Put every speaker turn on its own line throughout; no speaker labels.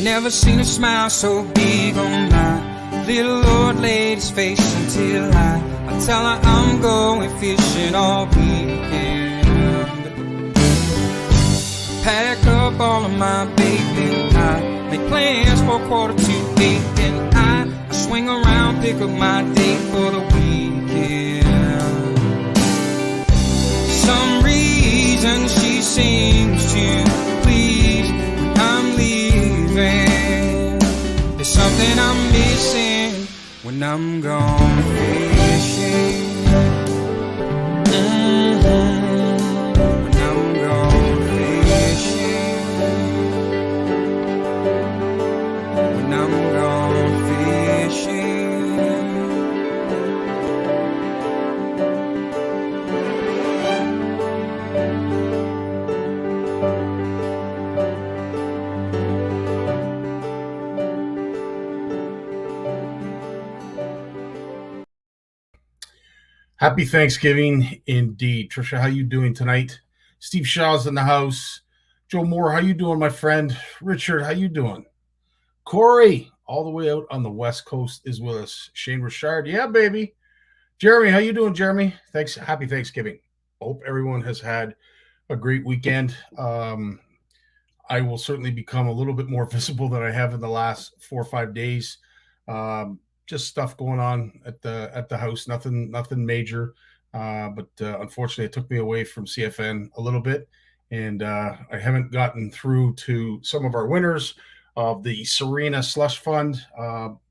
Never seen a smile so big on my little old lady's face until I tell her I'm going fishing all weekend. Pack up all of my bacon, I make plans for 7:45, and I swing around, pick up my date for the weekend. Some reason she seems to please when I'm leaving. There's something I'm missing when I'm gone fishing. When I'm gone fishing. When I'm gone fishing.
Happy Thanksgiving indeed. Trisha, how you doing tonight? Steve Shaw's in the house. Joe Moore, how you doing, my friend? Richard, how you doing? Corey, all the way out on the West Coast, is with us. Shane Richard, yeah, baby. Jeremy, how you doing, Jeremy? Thanks. Happy Thanksgiving. Hope everyone has had a great weekend. I will certainly become a little bit more visible than I have in the last 4 or 5 days. Just stuff going on at the house, nothing major, but unfortunately it took me away from CFN a little bit, and I haven't gotten through to some of our winners of the Serena Slush Fund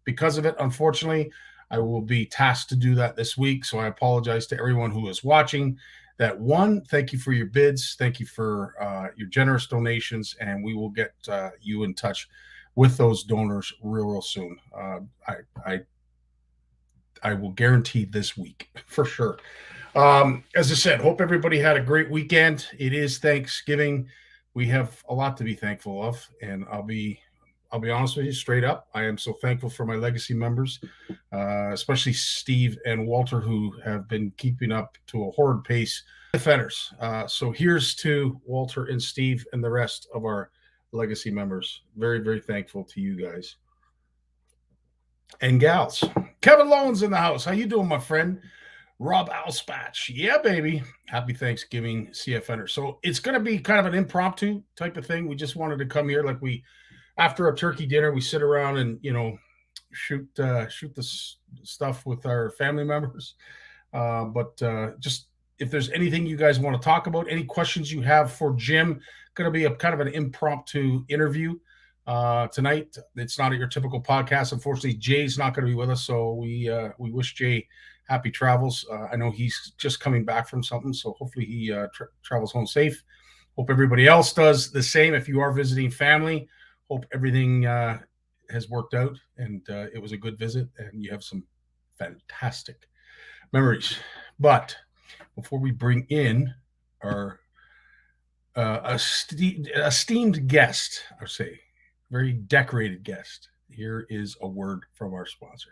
because of it. Unfortunately, I will be tasked to do that this week, so I apologize to everyone who is watching. That one, thank you for your bids, thank you for your generous donations, and we will get you in touch with those donors real soon. I will guarantee this week for sure. As I said, hope everybody had a great weekend. It is Thanksgiving. We have a lot to be thankful of, and I'll be honest with you straight up. I am so thankful for my legacy members, especially Steve and Walter, who have been keeping up to a horrid pace. Defenders. So here's to Walter and Steve and the rest of our legacy members. Very, very thankful to you guys and gals. Kevin Lowen's in the house. How you doing, my friend? Rob Alspatch. Yeah, baby. Happy Thanksgiving, CFNer. So it's going to be kind of an impromptu type of thing. We just wanted to come here, like after a turkey dinner, we sit around and, shoot the stuff with our family members. But just if there's anything you guys want to talk about, any questions you have for Jim, going to be a kind of an impromptu interview tonight. It's not your typical podcast. Unfortunately, Jay's not going to be with us, so we wish Jay happy travels. I know he's just coming back from something, so hopefully he travels home safe. Hope everybody else does the same. If you are visiting family, hope everything has worked out and it was a good visit and you have some fantastic memories. But before we bring in our esteemed guest, I would say, very decorated guest, here is a word from our sponsor.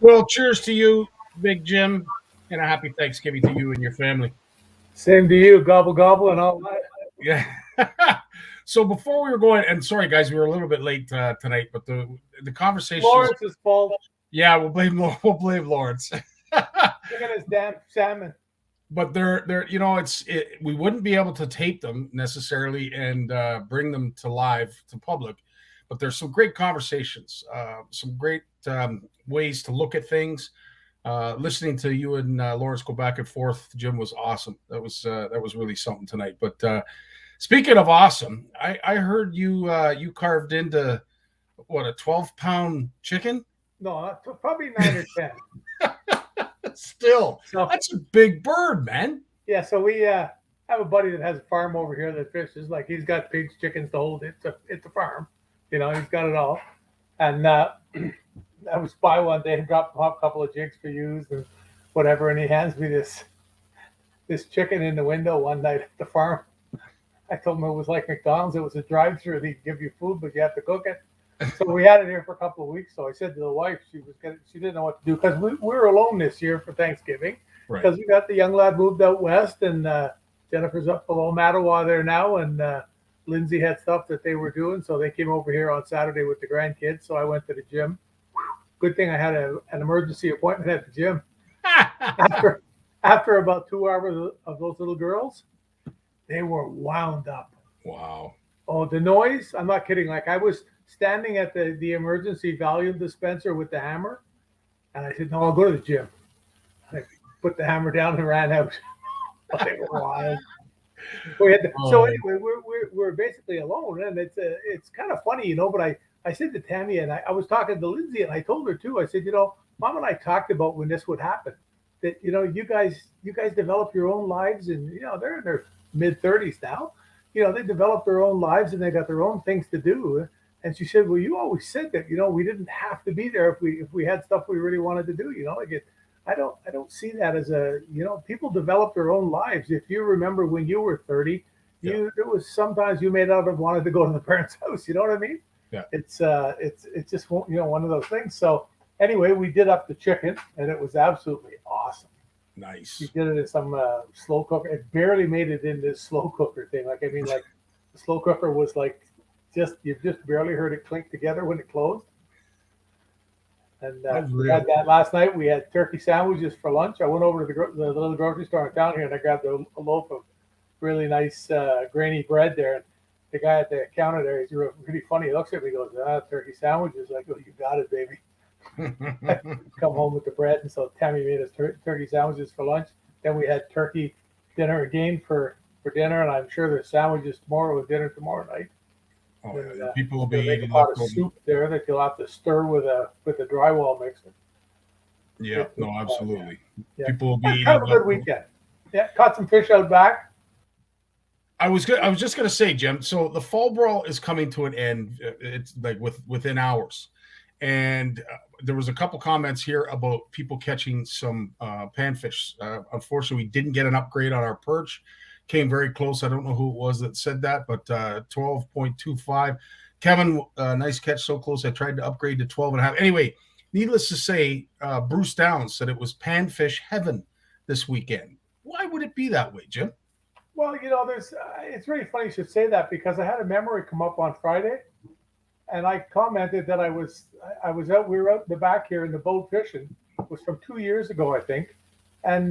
Well, cheers to you, Big Jim, and a happy Thanksgiving to you and your family.
Same to you, gobble gobble and all that.
Yeah. So before we were going, and sorry guys, we were a little bit late tonight, but the conversations.
Lawrence's fault.
Yeah, we'll blame Lawrence.
Look at his damn salmon.
But they're we wouldn't be able to tape them necessarily and bring them to live to public, but there's some great conversations, some great ways to look at things. Listening to you and Lawrence go back and forth, Jim, was awesome. That was really something tonight. But speaking of awesome, I heard you carved into what, a 12-pound chicken.
No, probably 9 or 10.
Still,
So
that's a big bird, man.
yeah, so we have a buddy that has a farm over here that fishes. Like he's got pigs, chickens, the whole. It's a farm, he's got it all. And I was by one day and dropped off a couple of jigs for use and whatever, and he hands me this chicken in the window one night at the farm. I told him it was like McDonald's. It was a drive-through. They'd give you food, but you have to cook it. So we had it here for a couple of weeks. So I said to the wife, she didn't know what to do because we were alone this year for Thanksgiving
Right.
because we got the young lad moved out west and Jennifer's up below Mattawa there now, and Lindsay had stuff that they were doing, so they came over here on Saturday with the grandkids. So I went to the gym. Good thing I had an emergency appointment at the gym. After about 2 hours of those little girls, they were wound up.
Wow.
Oh, the noise! I'm not kidding. Like I was standing at the emergency volume dispenser with the hammer, and I said, "No, I'll go to the gym." I put the hammer down and ran out. They were wild. So anyway, we're basically alone, and it's kind of funny, But I said to Tammy, and I was talking to Lindsay, and I told her too. I said, Mom and I talked about when this would happen. That you guys develop your own lives, and they're in their mid-30s now. They develop their own lives and they got their own things to do. And she said, well, you always said that, we didn't have to be there if we had stuff we really wanted to do, I don't see that as people develop their own lives. If you remember when you were 30, there was sometimes you may not have wanted to go to the parents' house. You know what I mean?
Yeah.
It's just, one of those things. So anyway, we did up the chicken and it was absolutely awesome.
Nice.
You did it in some slow cooker. It barely made it in this slow cooker thing. The slow cooker was like you just barely heard it clink together when it closed. And we had that last night. We had turkey sandwiches for lunch. I went over to the little grocery store in town here and I grabbed a loaf of really nice grainy bread there. And the guy at the counter there, he's really funny. He looks at me and goes, turkey sandwiches. I go, you got it, baby. Come home with the bread, and so Tammy made us turkey sandwiches for lunch. Then we had turkey dinner again for dinner, and I'm sure there's sandwiches tomorrow with dinner tomorrow night.
Oh,
And,
people will be eating
a pot of soup there that you'll have to stir with a drywall mixer.
Yeah, no, absolutely.
Yeah.
People will be eating.
Kind of a good weekend. Yeah, caught some fish out back.
I was just gonna say, Jim. So the fall brawl is coming to an end. It's like within hours. And there was a couple comments here about people catching some panfish. Unfortunately, we didn't get an upgrade on our perch. Came very close. I don't know who it was that said that, but 12.25. Kevin, nice catch, so close. I tried to upgrade to 12.5. Anyway, needless to say, Bruce Downs said it was panfish heaven this weekend. Why would it be that way, Jim?
Well, it's really funny you should say that because I had a memory come up on Friday. And I commented that I was out. We were out in the back here in the boat fishing. It was from 2 years ago, I think. And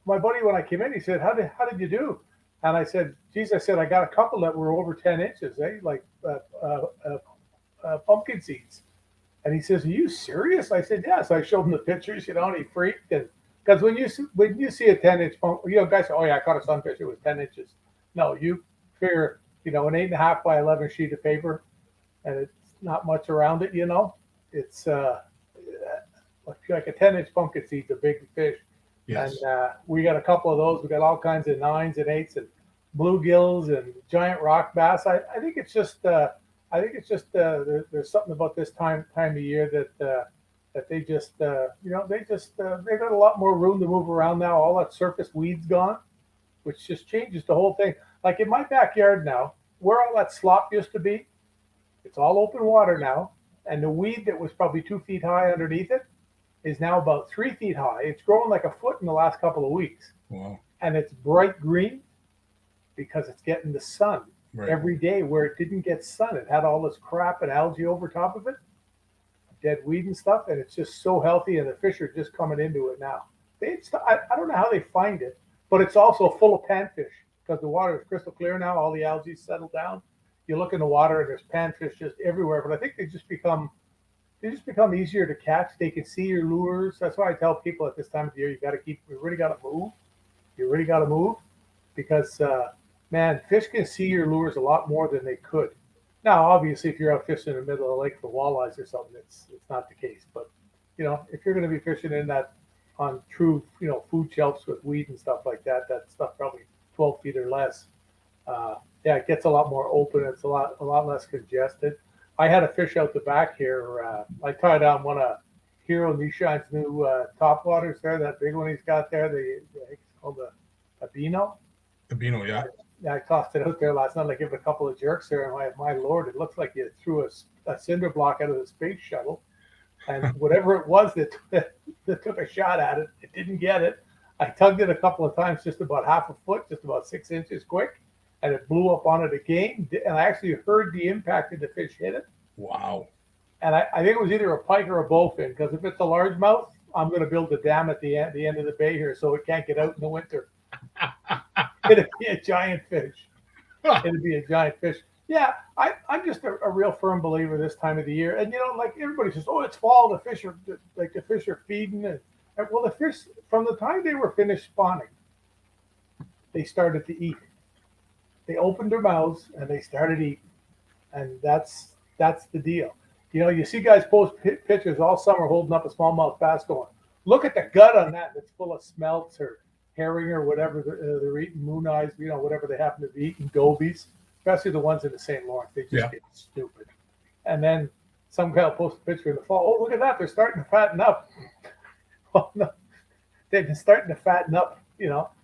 my buddy, when I came in, he said, "How did you do?" And I said, "Geez," I said, "I got a couple that were over 10 inches, like pumpkin seeds." And he says, "Are you serious?" I said, "Yes." I showed him the pictures, and he freaked. And because when you see a 10-inch pump, guys say, "Oh yeah, I caught a sunfish. It was 10 inches." No, you figure, an 8.5 by 11 sheet of paper. And it's not much around it, It's like a 10-inch pumpkin seed's a big fish.
Yes.
And we got a couple of those. We got all kinds of 9s and 8s and bluegills and giant rock bass. I think it's just there's something about this time of year that they just they got a lot more room to move around now. All that surface weeds gone, which just changes the whole thing. Like in my backyard now, where all that slop used to be. It's all open water now, and the weed that was probably 2 feet high underneath it is now about 3 feet high. It's grown like a foot in the last couple of weeks.
Wow.
And it's bright green because it's getting the sun every day, where it didn't get sun. It had all this crap and algae over top of it, dead weed and stuff, and it's just so healthy, and the fish are just coming into it now. I don't know how they find it, but it's also full of panfish because the water is crystal clear now. All the algae settled down. You look in the water and there's panfish just everywhere, but I think they just become easier to catch. They can see your lures. That's why I tell people at this time of the year, you really got to move. You really got to move because, man, fish can see your lures a lot more than they could. Now, obviously, if you're out fishing in the middle of the lake for walleyes or something, it's not the case. But, if you're going to be fishing in that on true, food shelves with weed and stuff like that, that stuff probably 12 feet or less. It gets a lot more open. It's a lot less congested. I had a fish out the back here. I tied on one of Hero Nishan's new top waters there, that big one he's got there. It's called the Abino.
Abino, yeah.
Yeah, I tossed it out there last night. I gave it a couple of jerks there, and my lord, it looks like you threw a cinder block out of the space shuttle. And whatever it was that took a shot at it, it didn't get it. I tugged it a couple of times, just about half a foot, just about 6 inches quick, and it blew up on it again. And I actually heard the impact of the fish hit it.
Wow. And
I think it was either a pike or a bowfin, because if it's a largemouth, I'm going to build a dam at the end of the bay here so it can't get out in the winter. It'd be a giant fish. It'd be a giant fish. Yeah, I'm just a real firm believer this time of the year. And, like everybody says, oh, it's fall, the fish are feeding. And well, the fish, from the time they were finished spawning, they started to eat. They opened their mouths and they started eating. And that's the deal. You see guys post pictures all summer holding up a smallmouth bass going, look at the gut on that. It's full of smelts or herring or whatever they're eating, moon eyes, whatever they happen to be eating, gobies, especially the ones in the St. Lawrence. They just get stupid. And then some guy will post a picture in the fall. Oh, look at that. They're starting to fatten up. Well, no, they've been starting to fatten up,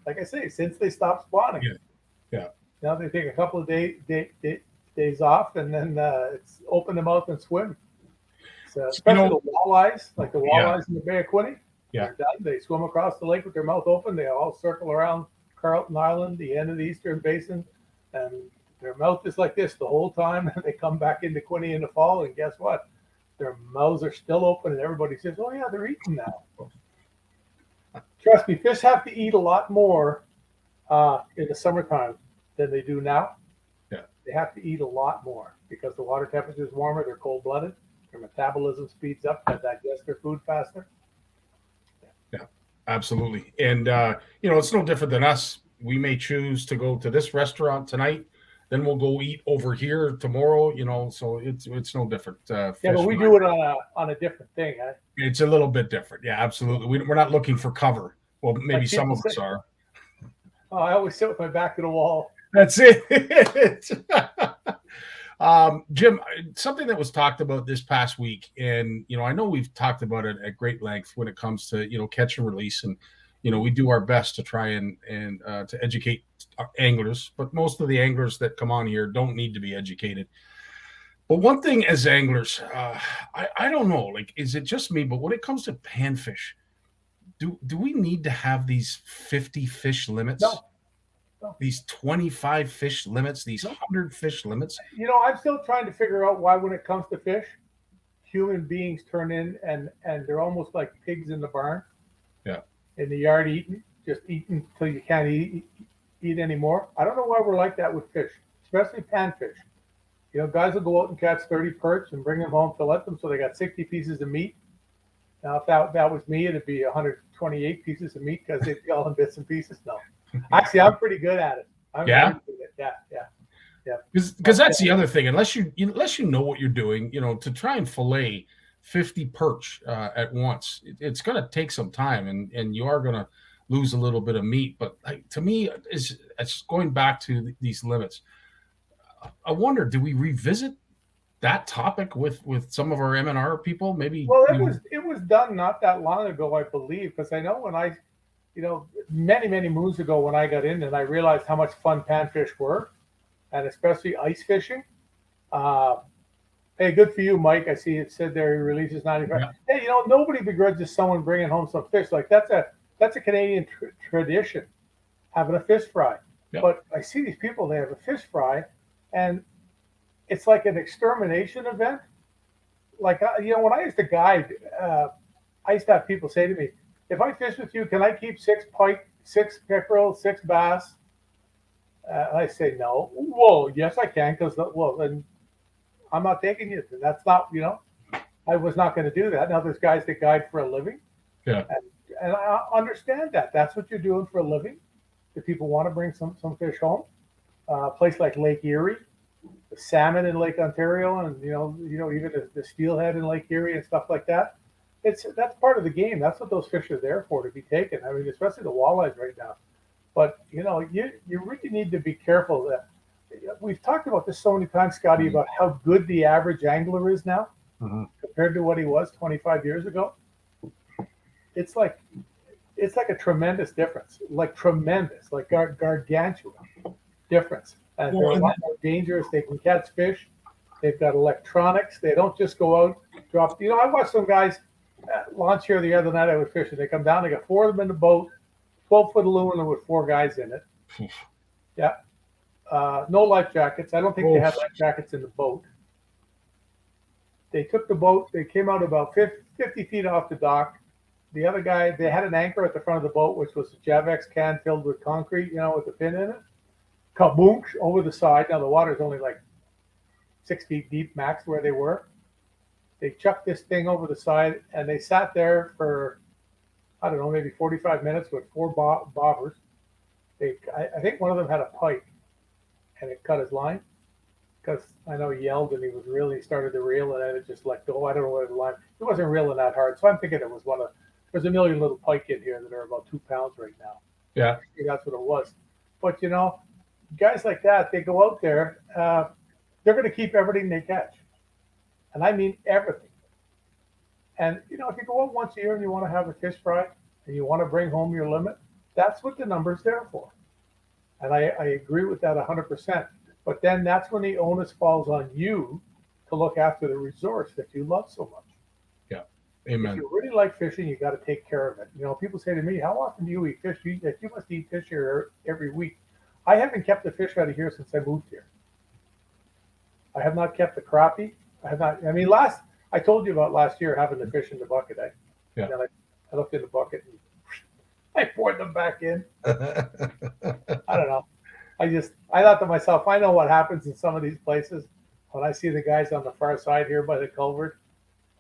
like I say, since they stopped spawning.
Yeah.
Now they take a couple of days off, and then it's open them out and swim. So especially the walleyes, like the walleyes in the Bay of Quinte.
Yeah.
They swim across the lake with their mouth open. They all circle around Carleton Island, the end of the Eastern Basin, and their mouth is like this the whole time. They come back into Quinte in the fall, and guess what? Their mouths are still open, and everybody says, oh, yeah, they're eating now. Trust me, fish have to eat a lot more in the summertime than they do now.
Yeah.
They have to eat a lot more because the water temperature is warmer. They're cold-blooded. Their metabolism speeds up. They digest their food faster.
Yeah, absolutely. And, it's no different than us. We may choose to go to this restaurant tonight. Then we'll go eat over here tomorrow, so it's no different.
But we do it on a different thing. Huh?
It's a little bit different. Yeah, absolutely. We're not looking for cover. Well, maybe some of us are.
Oh, I always sit with my back to the wall.
That's it. Jim, something that was talked about this past week, and, I know we've talked about it at great length when it comes to, catch and release. And, we do our best to try and to educate anglers, but most of the anglers that come on here don't need to be educated. But one thing as anglers, I don't know, like, is it just me? But when it comes to panfish, do we need to have these 50 fish limits?
No.
These 25 fish limits, these 100 fish limits?
I'm still trying to figure out why when it comes to fish, human beings turn in and they're almost like pigs in the barn.
Yeah.
In the yard eating until you can't eat anymore. I don't know why we're like that with fish, especially panfish. Guys will go out and catch 30 perch and bring them home, fillet them, so they got 60 pieces of meat. Now, if that was me, it'd be 128 pieces of meat because they'd be all in bits and pieces. No, actually, I'm pretty good at it. Yeah.
Because that's the other thing. Unless you know what you're doing, to try and fillet 50 perch at once, it's going to take some time, and you are going to lose a little bit of meat. But to me, it's going back to these limits. I wonder, do we revisit that topic with some of our M&R people? Maybe.
Well, it was done not that long ago, I believe, because I know when I, many moons ago when I got in and I realized how much fun panfish were, and especially ice fishing. Hey, good for you, Mike. I see it said there he releases 95.
Yeah.
Hey, nobody begrudges someone bringing home some fish. Like that's a Canadian tradition, having a fish fry.
Yeah.
But I see these people, they have a fish fry, and it's like an extermination event. Like, when I used to guide, I used to have people say to me, if I fish with you, can I keep 6 pike, 6 pickerel, 6 bass? I say, no. Well, yes, I can, because, well, then I'm not taking you. That's not, I was not going to do that. Now there's guys that guide for a living.
Yeah.
And I understand that. That's what you're doing for a living. If people want to bring some fish home, a place like Lake Erie, the salmon in Lake Ontario, and even the steelhead in Lake Erie and stuff like that. That's part of the game. That's what those fish are there for, to be taken. I mean, especially the walleyes right now. But you really need to be careful. That we've talked about this so many times, Scottie, about how good the average angler is now compared to what he was 25 years ago. It's like a tremendous difference, like gargantuan difference. And they're a lot more dangerous. They can catch fish. They've got electronics. They don't just go out, drop. I watched some guys launch here the other night. I was fishing. They come down. They got 4 of them in the boat, 12-foot aluminum with 4 guys in it. Yeah. No life jackets. I don't think they had life jackets in the boat. They took the boat. They came out about 50 feet off the dock. The other guy, they had an anchor at the front of the boat, which was a Javex can filled with concrete, with a pin in it. Kaboom, over the side. Now the water's only like 6 feet deep max where they were. They chucked this thing over the side, and they sat there for, I don't know, maybe 45 minutes with 4 bobbers. I think one of them had a pike, and it cut his line, because I know he yelled and he started to reel, and then it just let go. I don't know what the line. It wasn't reeling that hard, so I'm thinking it was there's a million little pike in here that are about 2 pounds right now.
Yeah.
That's what it was. But guys like that, they go out there, they're going to keep everything they catch. And I mean everything. And, if you go out once a year and you want to have a fish fry and you want to bring home your limit, that's what the number's there for. And I agree with that 100%. But then that's when the onus falls on you to look after the resource that you love so much.
Yeah. Amen.
If you really like fishing, you got to take care of it. People say to me, how often do you eat fish? You must eat fish here every week. I haven't kept the fish out of here since I moved here. I have not kept the crappie. I have not. I mean, I told you about last year having the fish in the bucket.
Yeah.
And I looked in the bucket and I poured them back in. I don't know. I thought to myself, I know what happens in some of these places when I see the guys on the far side here by the culvert,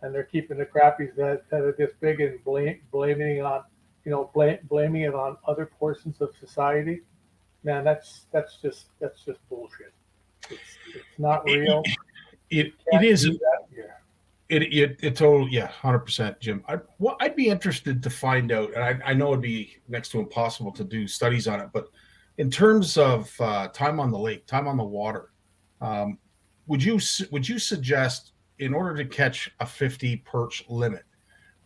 and they're keeping the crappies that are this big and blaming it on other portions of society. Man, that's just bullshit. It's not real.
It is. It totally, yeah, 100%, Jim. I'd be interested to find out, and I know it'd be next to impossible to do studies on it, but in terms of time on the lake, time on the water, would you suggest, in order to catch a 50 perch limit,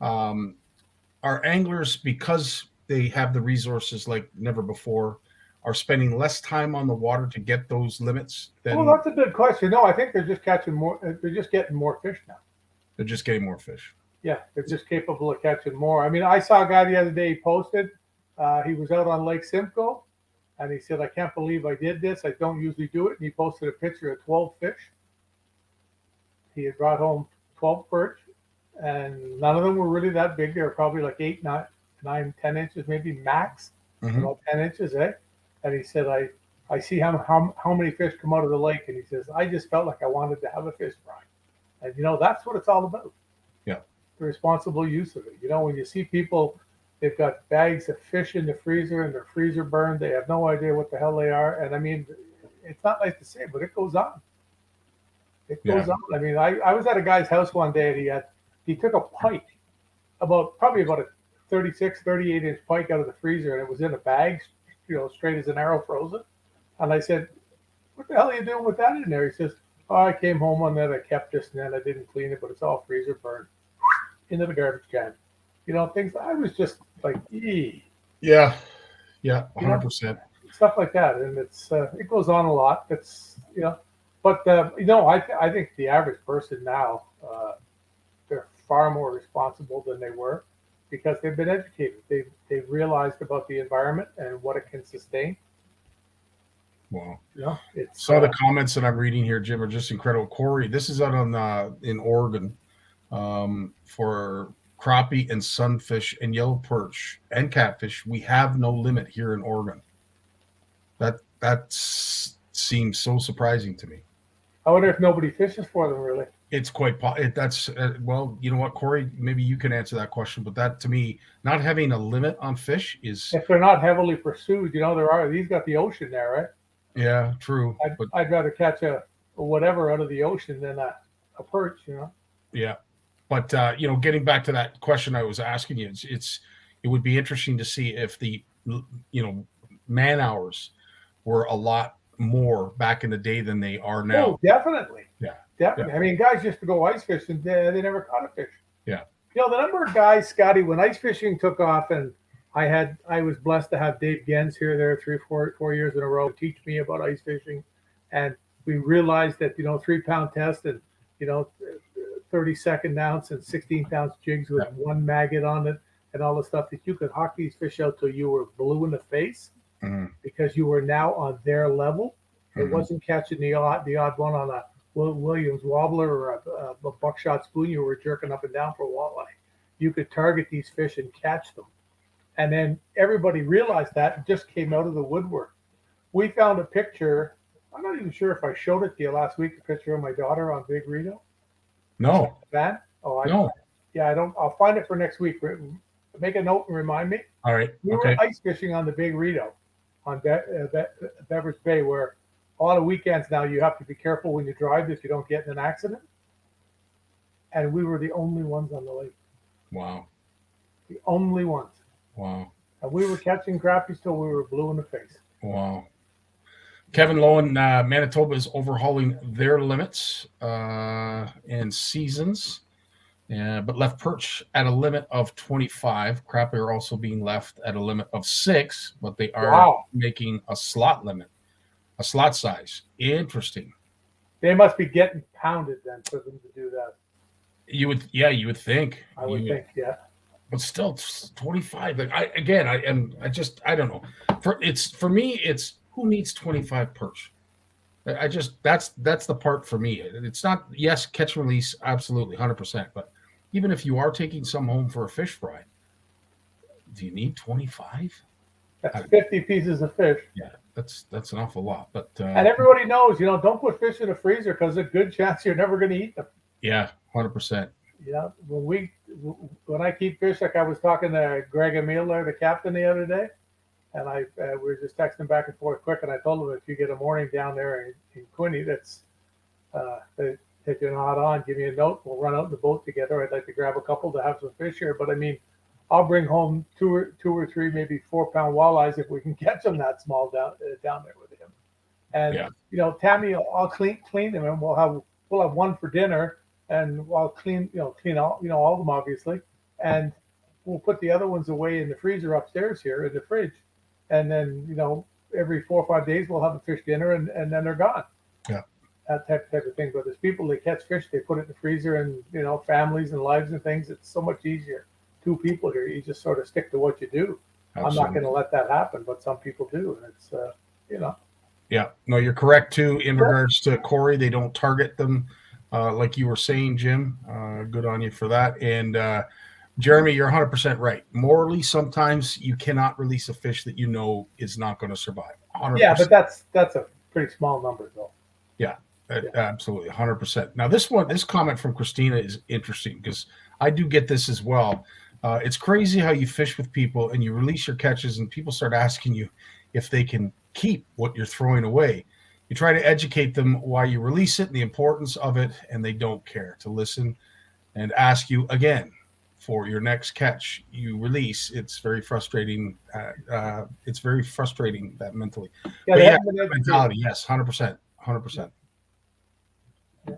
are anglers, because they have the resources like never before, are spending less time on the water to get those limits?
Well, that's a good question. No, I think they're just catching more. They're just getting more fish now.
They're just getting more fish.
Yeah, they're just capable of catching more. I mean, I saw a guy the other day, he posted, he was out on Lake Simcoe, and he said, I can't believe I did this. I don't usually do it. And he posted a picture of 12 fish. He had brought home 12 perch, and none of them were really that big. They were probably like 8, 9, 10 inches, maybe max, about 10 inches, eh? And he said, I see how many fish come out of the lake. And he says, I just felt like I wanted to have a fish fry. And, that's what it's all about.
Yeah.
The responsible use of it. When you see people, they've got bags of fish in the freezer and their freezer burned. They have no idea what the hell they are. And, I mean, it's not nice to say, but it goes on. It goes on. I mean, I was at a guy's house one day, and he took a pike, probably about a 36, 38-inch pike out of the freezer, and it was in a bag, straight as an arrow frozen. And I said, what the hell are you doing with that in there? He says, I came home on that. I kept this, and then I didn't clean it, but it's all freezer burned into the garbage can. Things. I was just like, ee.
Yeah, 100%.
Stuff like that, and it goes on a lot. It's But I think the average person now, they're far more responsible than they were because they've been educated. They've realized about the environment and what it can sustain.
Wow.
It's
Some of the comments that I'm reading here, Jim, are just incredible. Corey, this is out on in Oregon for crappie and sunfish and yellow perch and catfish. We have no limit here in Oregon. That seems so surprising to me.
I wonder if nobody fishes for them, really.
It's quite that's well, you know what, Corey, maybe you can answer that question, but that to me, not having a limit on fish is,
if they're not heavily pursued. These got the ocean there, right?
yeah, true.
I'd rather catch a whatever out of the ocean than a perch,
Yeah, but getting back to that question I was asking you, it would be interesting to see if the man hours were a lot more back in the day than they are now.
Oh, definitely.
Yeah.
Definitely.
Yeah.
I mean, guys used to go ice fishing. They never caught a fish.
Yeah.
The number of guys, Scottie, when ice fishing took off, and I was blessed to have Dave Gens here there 4 years in a row teach me about ice fishing, and we realized that 3-pound test and 32nd ounce and 16th ounce jigs with one maggot on it and all the stuff that you could hawk these fish out till you were blue in the face because you were now on their level. It wasn't catching the odd one on a Williams wobbler or a buckshot spoon. You were jerking up and down for a walleye. You could target these fish and catch them. And then everybody realized that and just came out of the woodwork. We found a picture. I'm not even sure if I showed it to you last week, a picture of my daughter on Big Rito.
No.
Van? Oh,
no.
Yeah, I don't. I'll find it for next week. Make a note and remind me.
All right.
We were ice fishing on the Big Rito on Beverage Bay, where a lot of weekends now you have to be careful when you drive if you don't get in an accident. And we were the only ones on the lake.
Wow.
The only ones.
Wow.
And we were catching crappies till we were blue in the face.
Wow. Kevin Lowen, Manitoba is overhauling their limits and seasons, but left perch at a limit of 25. Crappie are also being left at a limit of 6, but they are making a slot limit, a slot size. Interesting.
They must be getting pounded then for them to do that.
You would think.
I would think, yeah.
But still, 25. Like I don't know. For me, it's who needs 25 perch. That's the part for me. It's not, yes, catch and release, absolutely 100%. But even if you are taking some home for a fish fry, do you need 25?
That's 50 pieces of fish.
Yeah, that's an awful lot. But
and everybody knows, don't put fish in the freezer because there's a good chance you're never going to eat them.
Yeah, 100%.
When I keep fish, like I was talking to Greg Emile, the captain, the other day, and we were just texting back and forth quick, and I told him if you get a morning down there in Quinny that's that you're not on, give me a note. We'll run out in the boat together. I'd like to grab a couple to have some fish here, but I mean, I'll bring home two or three, maybe 4-pound walleyes if we can catch them that small down there with him. And Tammy, I'll clean them, and we'll have one for dinner. And I'll clean all of them, obviously. And we'll put the other ones away in the freezer upstairs here in the fridge. And then, every 4 or 5 days, we'll have a fish dinner and then they're gone.
Yeah.
That type of thing. But there's people that catch fish, they put it in the freezer and, families and lives and things. It's so much easier. 2 people here, you just sort of stick to what you do. Absolutely. I'm not going to let that happen, but some people do. And it's,
Yeah. No, you're correct, too, in regards to Corey. They don't target them. Like you were saying, Jim, good on you for that. And Jeremy, you're 100% right. Morally, sometimes you cannot release a fish that is not going to survive. 100%.
Yeah, but that's a pretty small number, though.
Yeah, absolutely, 100%. Now, this comment from Christina is interesting because I do get this as well. It's crazy how you fish with people and you release your catches and people start asking you if they can keep what you're throwing away. You try to educate them why you release it and the importance of it, and they don't care to listen and ask you again for your next catch you release. It's very frustrating. It's very frustrating that mentally. Yeah, mentality. Yes, 100%. 100%.
Yeah.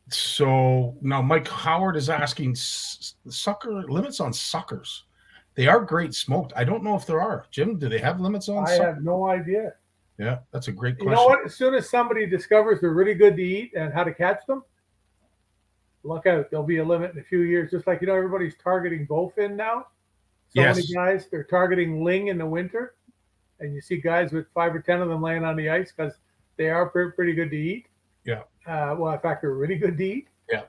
So now Mike Howard is asking limits on suckers. They are great smoked. I don't know if there are. Jim, do they have limits on?
I have no idea.
Yeah, that's a great
You
question.
know what? As soon as somebody discovers they're really good to eat and how to catch them, look out. There'll be a limit in a few years. Just like, everybody's targeting bowfin now. So many
Yes.
guys, they're targeting ling in the winter. And you see guys with 5 or 10 of them laying on the ice because they are pretty good to eat.
Yeah.
Well, in fact, they're really good to eat.
Yeah.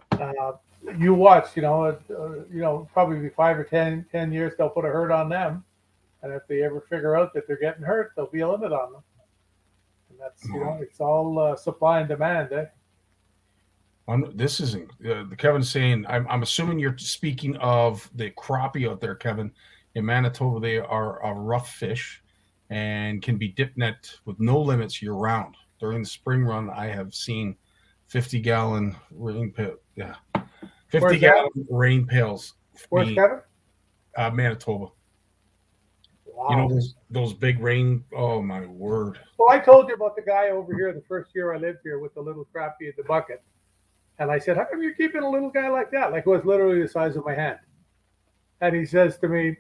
You watch, probably be 5 or 10 years, they'll put a hurt on them. And if they ever figure out that they're getting hurt, there'll be a limit on them. And that's, it's all supply and demand, eh?
This isn't Kevin's saying, I'm assuming you're speaking of the crappie out there, Kevin. In Manitoba, they are a rough fish and can be dip net with no limits year round. During the spring run, I have seen 50-gallon rain pail. Yeah. 50-gallon rain pails.
Where's Kevin?
Manitoba.
Wow.
Those big rain. Oh my word.
Well, I told you about the guy over here the first year I lived here with the little crappie in the bucket. And I said, how come you're keeping a little guy like that? Like it was literally the size of my hand. And he says to me,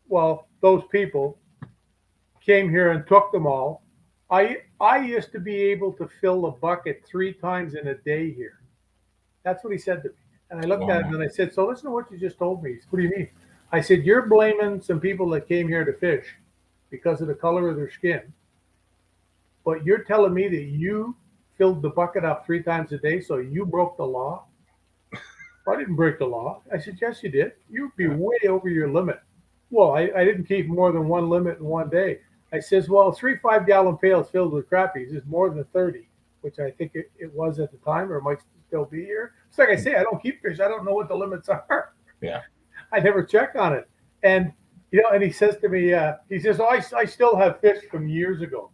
well, those people came here and took them all. I used to be able to fill a bucket 3 times in a day here. That's what he said to me. And I looked at him and I said, so listen to what you just told me. He said, what do you mean? I said, you're blaming some people that came here to fish because of the color of their skin. But you're telling me that you filled the bucket up 3 times a day, so you broke the law? I didn't break the law. I said, yes, you did. You'd be way over your limit. Well, I didn't keep more than one limit in one day. I says, well, 3 5-gallon pails filled with crappies is more than 30, which I think it was at the time, or it might still be here. It's like I say, I don't keep fish. I don't know what the limits are.
Yeah.
I never check on it. And, and he says to me, he says, oh, I still have fish from years ago.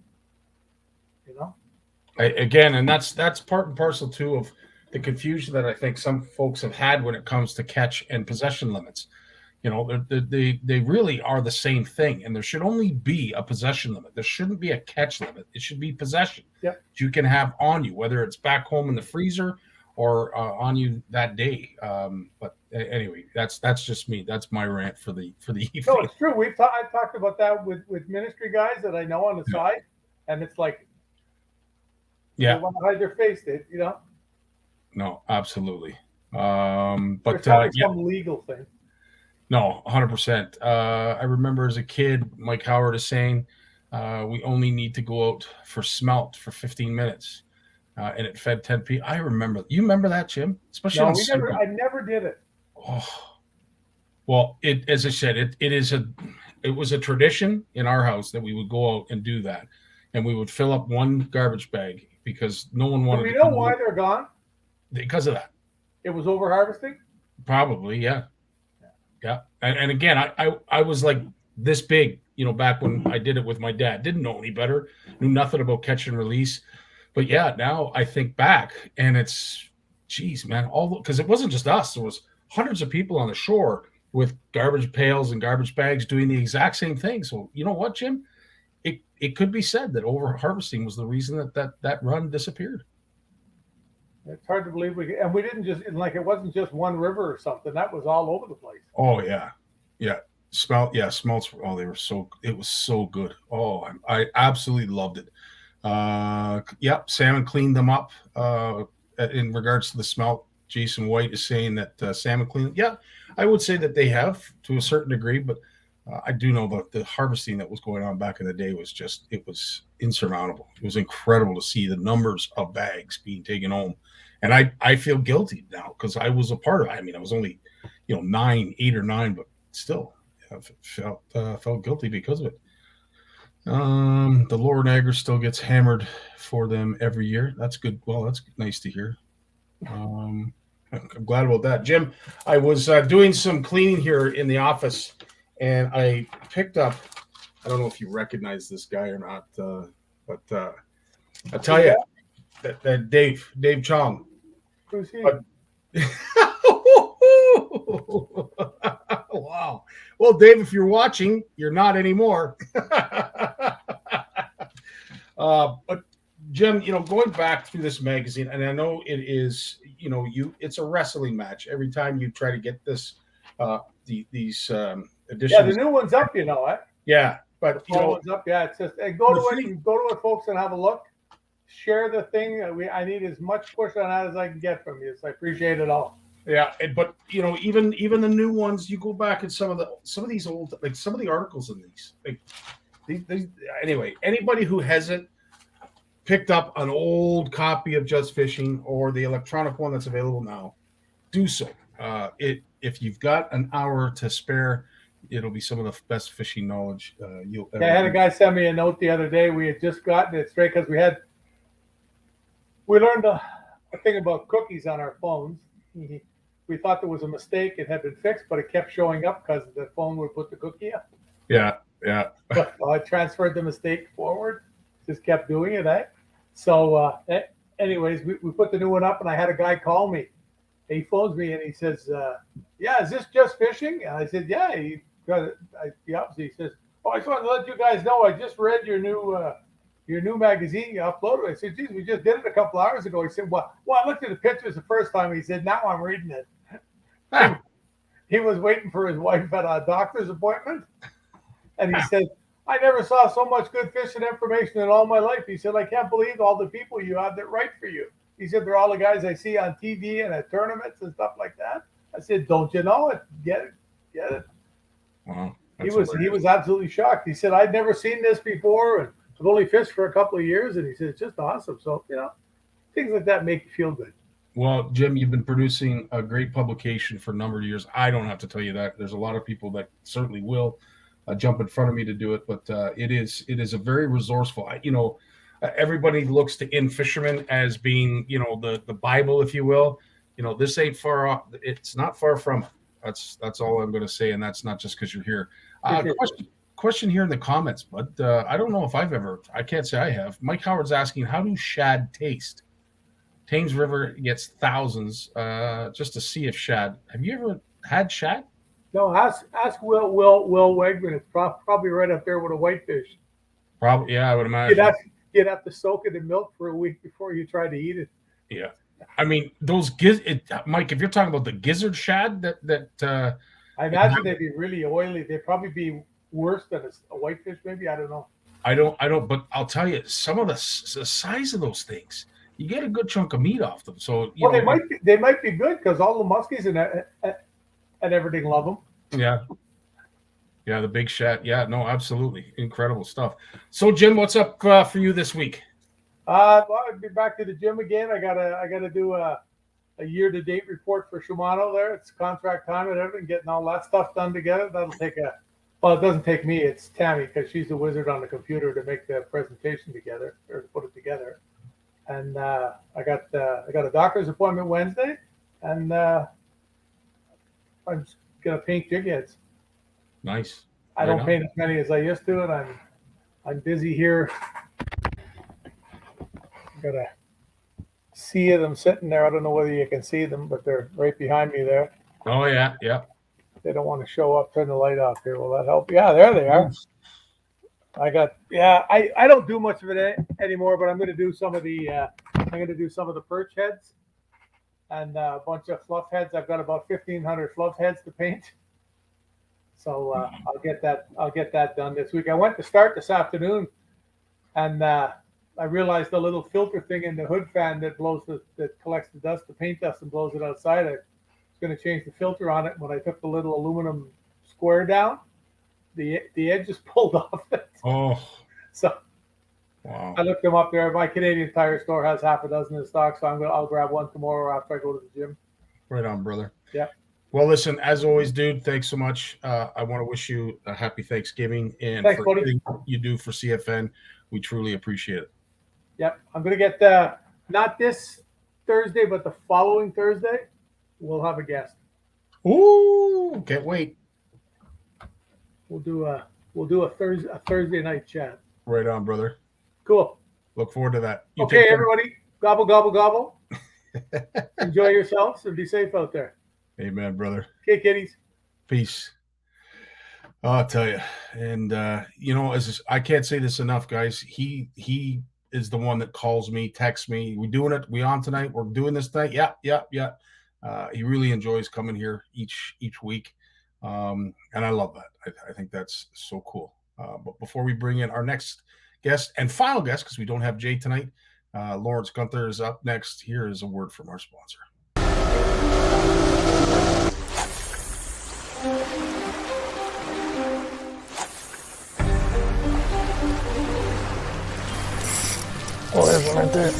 Again, and that's part and parcel too of the confusion that I think some folks have had when it comes to catch and possession limits. They really are the same thing, and there should only be a possession limit. There shouldn't be a catch limit. It should be possession.
Yep.
That you can have on you, whether it's back home in the freezer or on you that day. But anyway, that's just me. That's my rant for the evening.
No, it's true. I talked about that with ministry guys that I know on the side, and it's like,
yeah,
they want to hide their face,
No, absolutely. But
there's probably some legal thing.
No, 100%. I remember as a kid, Mike Howard is saying we only need to go out for smelt for 15 minutes, and it fed 10 people. I remember. You remember that, Jim? Especially
I never did it.
Oh, well, as I said, it was a tradition in our house that we would go out and do that, and we would fill up one garbage bag because no one wanted.
Do we know why they're gone?
Because of that.
It was over harvesting?
Probably, yeah. Yeah. And again, I was like this big, back when I did it with my dad. Didn't know any better, knew nothing about catch and release. But yeah, now I think back and it's, geez, man, because it wasn't just us. There was hundreds of people on the shore with garbage pails and garbage bags doing the exact same thing. So you know what, Jim? It could be said that over harvesting was the reason that run disappeared.
It's hard to believe we didn't just it wasn't just one river or something. That was all over the place.
Oh yeah, yeah. Smelts. Oh, it was so good. Oh, I absolutely loved it. Yep, salmon cleaned them up. In regards to the smelt, Jason White is saying that salmon cleaned. Yeah, I would say that they have to a certain degree, but I do know that the harvesting that was going on back in the day was insurmountable. It was incredible to see the numbers of bags being taken home. And I feel guilty now because I was a part of it. I mean, I was only, 8 or 9, but still felt guilty because of it. The lower Niagara still gets hammered for them every year. That's good. Well, that's nice to hear. I'm glad about that. Jim, I was doing some cleaning here in the office, and I picked up, I don't know if you recognize this guy or not, but I tell you, that Dave Chong.
Who's he?
Wow. Well, Dave, if you're watching, you're not anymore. But Jim, going back through this magazine, and I know it is, it's a wrestling match every time you try to get this, these editions.
Yeah, the new one's up,
Yeah. But
Phones up, yeah. It's just go to it, folks, and have a look. Share the thing. I need as much push on that as I can get from you. So I appreciate it all.
yeah, but even the new ones, you go back at some of these old, like some of the articles in these, like anyway, anybody who hasn't picked up an old copy of Just Fishing or the electronic one that's available now, do so. If you've got an hour to spare, it'll be some of the best fishing knowledge you'll ever.
Yeah, I had a guy send me a note the other day. We had just gotten it straight because we learned a thing about cookies on our phones. We thought there was a mistake. It had been fixed, but it kept showing up because the phone would put the cookie up.
Yeah.
But I transferred the mistake forward. Just kept doing it, eh? So, anyways, we put the new one up, and I had a guy call me. He phones me, and he says, yeah, is this Just Fishing? And I said, yeah. He says, oh, I just wanted to let you guys know I just read your new magazine you uploaded. I said, geez, we just did it a couple hours ago. He said, well, I looked at the pictures the first time. He said, now I'm reading it. He was waiting for his wife at a doctor's appointment. And he said, I never saw so much good fishing information in all my life. He said, I can't believe all the people you have that write for you. He said, they're all the guys I see on TV and at tournaments and stuff like that. I said, don't you know it? Get it.
Wow.
He was absolutely shocked. He said, I'd never seen this before, and I've only fished for a couple of years. And he said, it's just awesome. So, things like that make you feel good.
Well, Jim, you've been producing a great publication for a number of years. I don't have to tell you that. There's a lot of people that certainly will jump in front of me to do it, but it is a very resourceful. Everybody looks to in fishermen as being, the Bible, if you will. This ain't far off. It's not far from it. That's all I'm going to say, and that's not just because you're here. Question here in the comments, but I don't know if I can't say I have. Mike Howard's asking, how do shad taste? Thames River gets thousands just to see if shad. Have you ever had shad?
No, ask Will Wegman. It's probably right up there with a whitefish.
Probably, yeah, I would imagine.
You'd have to soak it in milk for a week before you try to eat it.
Yeah, I mean those Mike. If you're talking about the gizzard shad, that
I imagine they'd be really oily. They'd probably be worse than a whitefish. Maybe, I don't know.
I don't. But I'll tell you, some of the size of those things, you get a good chunk of meat off them. So
they might be good because all the muskies and everything love them.
Yeah, the big shad. Yeah, no, absolutely incredible stuff. So, Jim, what's up for you this week?
Well, I'd be back to the gym again. I gotta do a year-to-date report for Shimano. There, it's contract time and everything, getting all that stuff done together. That'll take it doesn't take me. It's Tammy because she's the wizard on the computer to make the presentation together or to put it together. And I got a doctor's appointment Wednesday, and I'm just gonna paint jig heads.
Nice.
I don't paint as many as I used to, and I'm busy here. Got a sea of them sitting there. I don't know whether you can see them, but they're right behind me there.
Oh yeah.
They don't want to show up. Turn the light off here. Will that help? Yeah, there they are. I don't do much of it anymore, but I'm going to do some of the perch heads and a bunch of fluff heads. I've got about 1,500 fluff heads to paint. So I'll get that done this week. I went to start this afternoon, and I realized the little filter thing in the hood fan that collects the dust, the paint dust, and blows it outside. I was going to change the filter on it. When I took the little aluminum square down, the edge just pulled off it.
Oh,
so
wow!
I looked them up there. My Canadian Tire store has half a dozen in stock, so I'll grab one tomorrow after I go to the gym.
Right on, brother.
Yeah.
Well, listen, as always, dude, thanks so much. I want to wish you a happy Thanksgiving and
thanks,
for everything you do for CFN. We truly appreciate it.
Yep. I'm going to get not this Thursday, but the following Thursday, we'll have a guest.
Ooh, can't wait.
We'll do a Thursday night chat.
Right on, brother.
Cool.
Look forward to that.
Okay, everybody. Gobble, gobble, gobble. Enjoy yourselves and be safe out there.
Amen, brother.
Okay, kiddies.
Peace. I'll tell you. And, I can't say this enough, guys. He is the one that calls me, texts me. We doing it? We on tonight? We're doing this tonight? Yeah. He really enjoys coming here each week. And I love that. I think that's so cool. But before we bring in our next guest and final guest, because we don't have Jay tonight, Lawrence Gunther is up next. Here is a word from our sponsor.
Oh, there's one right there.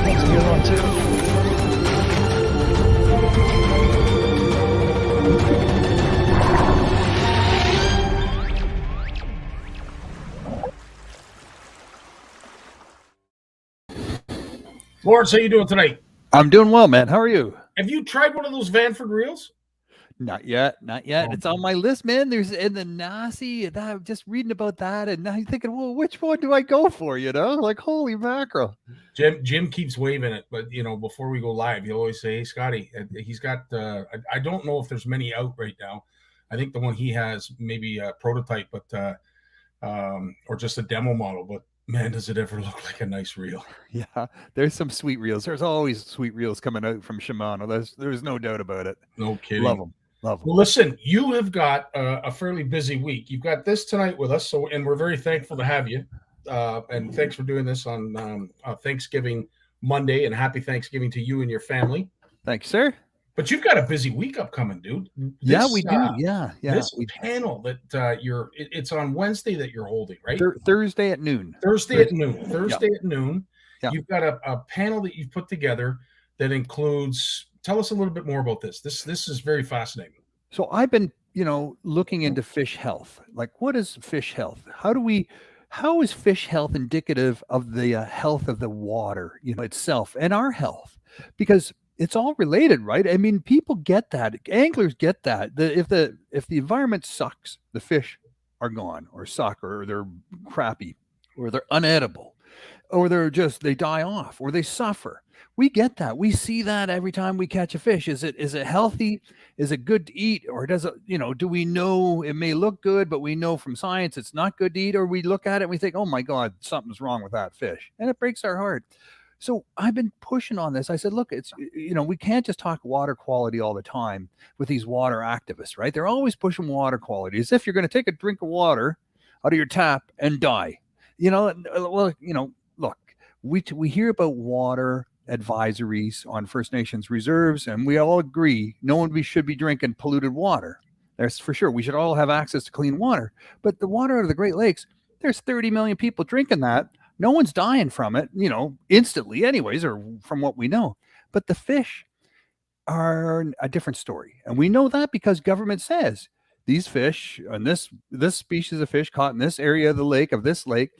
That's a good one too.
Lawrence, how you doing tonight?
I'm doing well, man. How are you?
Have you tried one of those Vanford reels?
Not yet. Not yet.
Oh.
It's on my list, man. There's in the Nasi, and I'm just reading about that, and now I'm thinking, well, which one do I go for? You know, like holy mackerel.
Jim keeps waving it, but before we go live, he'll always say, "Hey, Scottie," he's got. I don't know if there's many out right now. I think the one he has maybe a prototype, but or just a demo model. But man, does it ever look like a nice reel?
Yeah, there's some sweet reels. There's always sweet reels coming out from Shimano. There's no doubt about it.
No kidding.
Love them. Love them.
Well, listen, you have got a fairly busy week. You've got this tonight with us, and we're very thankful to have you. And thanks for doing this on Thanksgiving Monday, and happy Thanksgiving to you and your family.
Thanks, sir.
But you've got a busy week upcoming, dude.
Yeah, we do. Yeah.
This panel that it's on Wednesday that you're holding, right?
Thursday at noon.
Thursday at noon.
Yeah.
You've got a panel that you've put together that includes. Tell us a little bit more about this. This is very fascinating.
So I've been, looking into fish health. Like, what is fish health? How is fish health indicative of the health of the water, itself and our health? Because it's all related, right? I mean, people get that. Anglers get that. If the environment sucks, the fish are gone, or suck, or they're crappy, or they're unedible, or they die off, or they suffer. We get that. We see that every time we catch a fish. Is it healthy? Is it good to eat? Or does it, do we know it may look good, but we know from science it's not good to eat? Or we look at it and we think, oh my God, something's wrong with that fish. And it breaks our heart. So I've been pushing on this. I said, look, it's, we can't just talk water quality all the time with these water activists, right? They're always pushing water quality as if you're going to take a drink of water out of your tap and die. Look, we hear about water advisories on First Nations reserves, and we all agree no one should be drinking polluted water. That's for sure. We should all have access to clean water. But the water out of the Great Lakes, there's 30 million people drinking that. No one's dying from it, instantly anyways, or from what we know. But the fish are a different story. And we know that because government says these fish and this species of fish caught in this area of this lake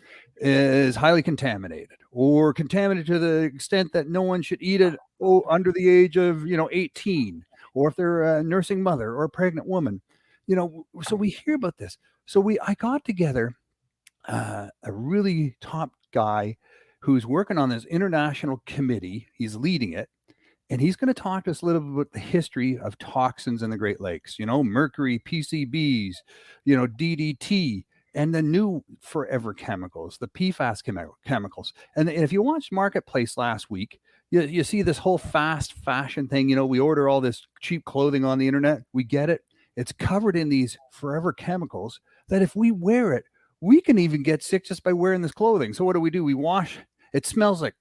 is highly contaminated, or contaminated to the extent that no one should eat it under the age of 18, or if they're a nursing mother or a pregnant woman. So we hear about this. So I got together a really top guy who's working on this international committee. He's leading it. And he's going to talk to us a little bit about the history of toxins in the Great Lakes, mercury, PCBs, DDT, and the new forever chemicals, the PFAS chemicals. And if you watched Marketplace last week, you see this whole fast fashion thing. We order all this cheap clothing on the internet. We get it. It's covered in these forever chemicals that if we wear it, we can even get sick just by wearing this clothing. So what do? We wash. It smells like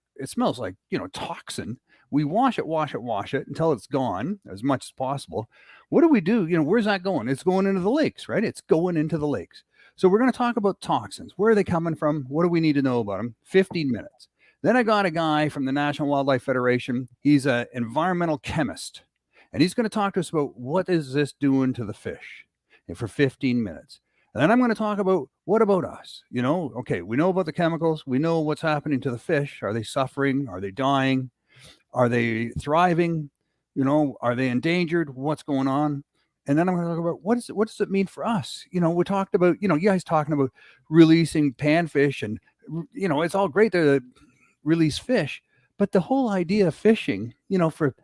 toxin. We wash it until it's gone as much as possible. What do we do? Where's that going? It's going into the lakes, right? It's going into the lakes. So we're going to talk about toxins. Where are they coming from? What do we need to know about them? 15 minutes. Then I got a guy from the National Wildlife Federation. He's an environmental chemist. And he's going to talk to us about what is this doing to the fish for 15 minutes. And then I'm going to talk about what about us? Okay, we know about the chemicals. We know what's happening to the fish. Are they suffering? Are they dying? Are they thriving? Are they endangered? What's going on? And then I'm going to talk about what does it mean for us? We talked about, you guys talking about releasing panfish and, it's all great to release fish, but the whole idea of fishing, for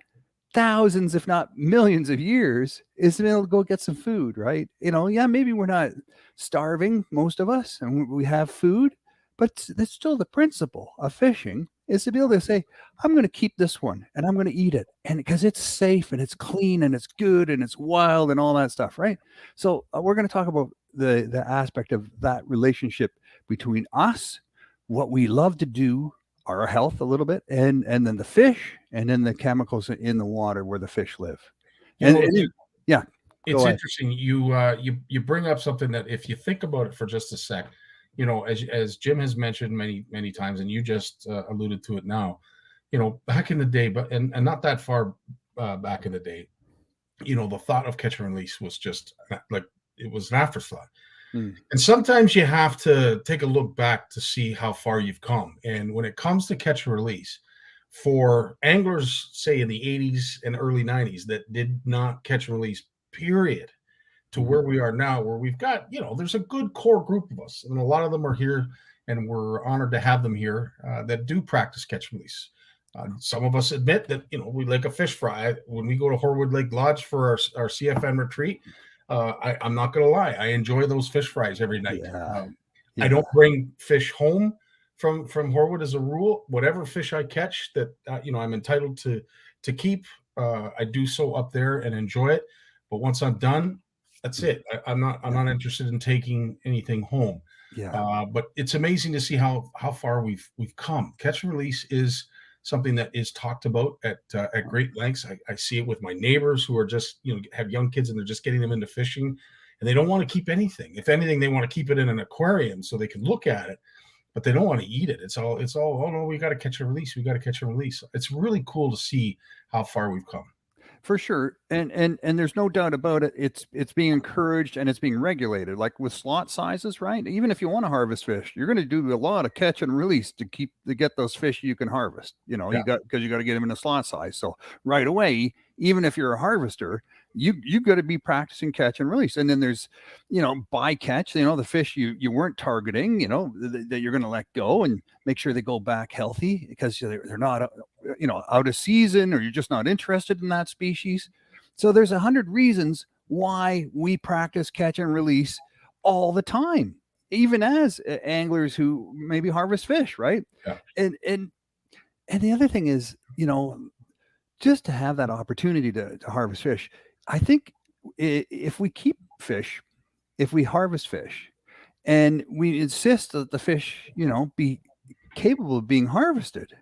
thousands, if not millions of years is to be able to go get some food, right? Yeah, maybe we're not starving, most of us, and we have food, but that's still the principle of fishing is to be able to say, I'm going to keep this one and I'm going to eat it. And because it's safe and it's clean and it's good and it's wild and all that stuff, right? So we're going to talk about the aspect of that relationship between us, what we love to do, our health a little bit, and then the fish, and then the chemicals in the water where the fish live. Yeah,
it's interesting. You bring up something that if you think about it for just a sec, as Jim has mentioned many times, and you just alluded to it now, back in the day, but and not that far back in the day, the thought of catch and release was just like it was an afterthought. And sometimes you have to take a look back to see how far you've come. And when it comes to catch and release, for anglers, say in the 80s and early 90s, that did not catch and release, period, to where we are now, where we've got, there's a good core group of us. And a lot of them are here, and we're honored to have them here that do practice catch and release. Some of us admit that, we like a fish fry. When we go to Horwood Lake Lodge for our CFN retreat, I'm not going to lie. I enjoy those fish fries every night.
Yeah.
I don't bring fish home from Horwood as a rule. Whatever fish I catch that, I'm entitled to keep, I do so up there and enjoy it. But once I'm done, that's it. I'm not interested in taking anything home.
Yeah.
But it's amazing to see how far we've come. Catch and release is something that is talked about at great lengths. I see it with my neighbors who are just, have young kids and they're just getting them into fishing, and they don't want to keep anything. If anything, they want to keep it in an aquarium so they can look at it, but they don't want to eat it. It's all, oh no, we got to catch and release. We got to catch and release. It's really cool to see how far we've come.
For sure. And there's no doubt about it. It's being encouraged and it's being regulated, like with slot sizes, right? Even if you want to harvest fish, you're going to do a lot of catch and release to get those fish you can harvest, you got to get them in a slot size. So right away, even if you're a harvester, you got to be practicing catch and release. And then there's, bycatch, the fish you weren't targeting, that you're going to let go and make sure they go back healthy because they're not, out of season, or you're just not interested in that species. So there's 100 reasons why we practice catch and release all the time, even as anglers who maybe harvest fish, right?
Yeah.
And the other thing is, just to have that opportunity to harvest fish, I think if we keep fish, if we harvest fish, and we insist that the fish, be capable of being harvested,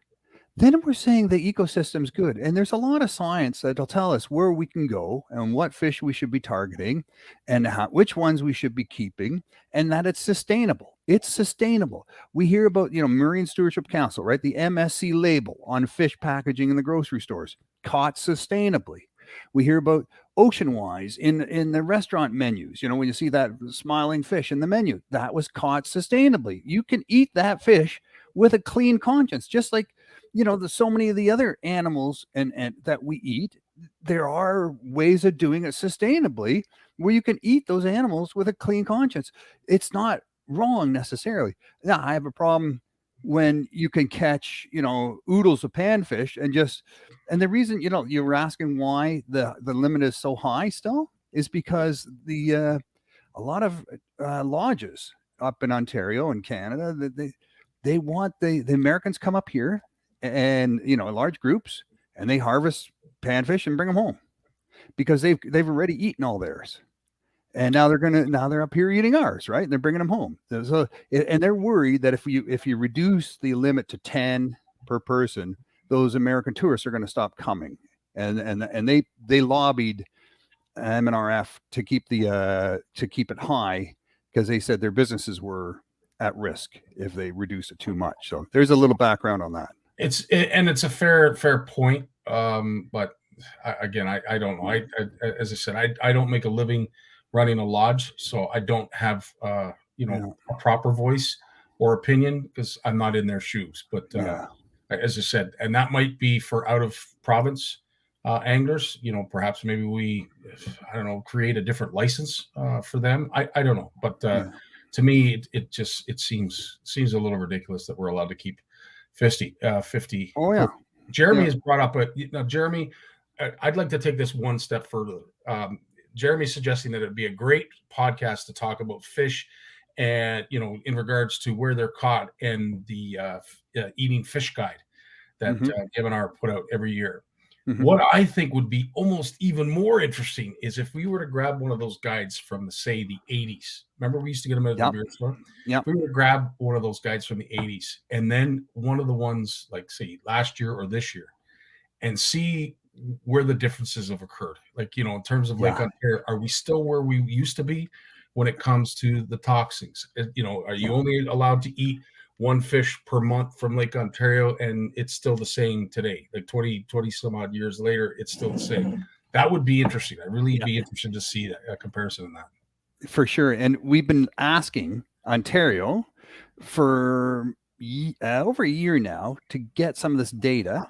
then we're saying the ecosystem's good. And there's a lot of science that'll tell us where we can go and what fish we should be targeting and which ones we should be keeping, and that it's sustainable. It's sustainable. We hear about, Marine Stewardship Council, right? The MSC label on fish packaging in the grocery stores, caught sustainably. We hear about Ocean Wise in the restaurant menus. When you see that smiling fish in the menu, that was caught sustainably. You can eat that fish with a clean conscience, just like, so many of the other animals and that we eat. There are ways of doing it sustainably where you can eat those animals with a clean conscience. It's not wrong necessarily. Now, I have a problem when you can catch, oodles of panfish and the reason, you were asking why the limit is so high still is because a lot of lodges up in Ontario and Canada, they want the Americans come up here and, large groups, and they harvest panfish and bring them home because they've already eaten all theirs. And now they're up here eating ours, right? And they're bringing them home. So, and they're worried that if you reduce the limit to 10 per person, those American tourists are going to stop coming. And they lobbied MNRF to keep it high because they said their businesses were at risk if they reduce it too much. So there's a little background on that.
It's a fair point. But I don't know. As I said, I don't make a living running a lodge, so I don't have a proper voice or opinion because I'm not in their shoes. But as I said, and that might be for out of province anglers. Perhaps maybe I don't know, create a different license for them. I don't know, but to me, it seems a little ridiculous that we're allowed to keep 50.
Oh yeah.
Jeremy has brought up Jeremy, I'd like to take this one step further. Jeremy's suggesting that it'd be a great podcast to talk about fish, and in regards to where they're caught, and the eating fish guide that Kevin R put out every year. What I think would be almost even more interesting is if we were to grab one of those guides from, say, the 80s. Remember, we used to get them at the beer store?
Yeah.
If we were to grab one of those guides from the 80s, and then one of the ones, like, say, last year or this year, and see where the differences have occurred. Like, in terms of Lake Ontario, are we still where we used to be when it comes to the toxins? Are you only allowed to eat one fish per month from Lake Ontario, and it's still the same today, like 20 some odd years later, it's still the same? That would be interesting. I'd really be interested to see a comparison in that. For sure.
And we've been asking Ontario for over a year now to get some of this data.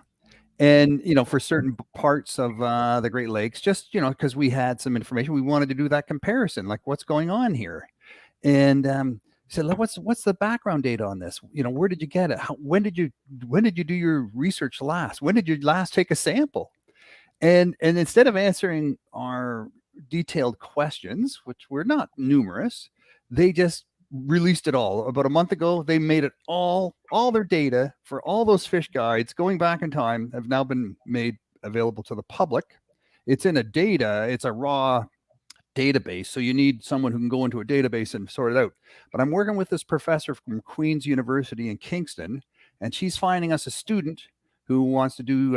And, for certain parts of the Great Lakes, just, because we had some information, we wanted to do that comparison, like what's going on here. And said, what's the background data on this? Where did you get it? When did you do your research last? When did you last take a sample? And instead of answering our detailed questions, which were not numerous, they just released it all. About a month ago, they made it all their data for all those fish guides going back in time have now been made available to the public. It's in it's a raw database, so you need someone who can go into a database and sort it out. But I'm working with this professor from Queen's University in Kingston, and she's finding us a student who wants to do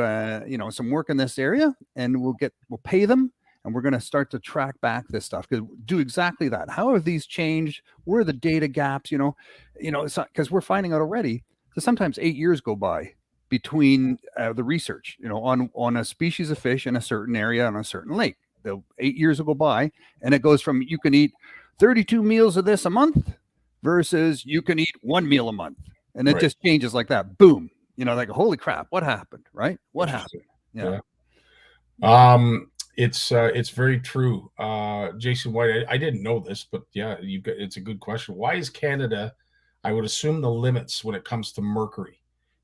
some work in this area, and we'll pay them, and we're going to start to track back this stuff, because do exactly that. How have these changed? Where are the data gaps? Because we're finding out already that sometimes 8 years go by between the research, on a species of fish in a certain area on a certain lake. 8 years will go by, and it goes from you can eat 32 meals of this a month versus you can eat 1 meal a month, and it just changes like that. Boom, like holy crap, what happened? Right? What happened?
Yeah. It's very true. Jason White, I didn't know this, but it's a good question. Why is Canada? I would assume the limits when it comes to mercury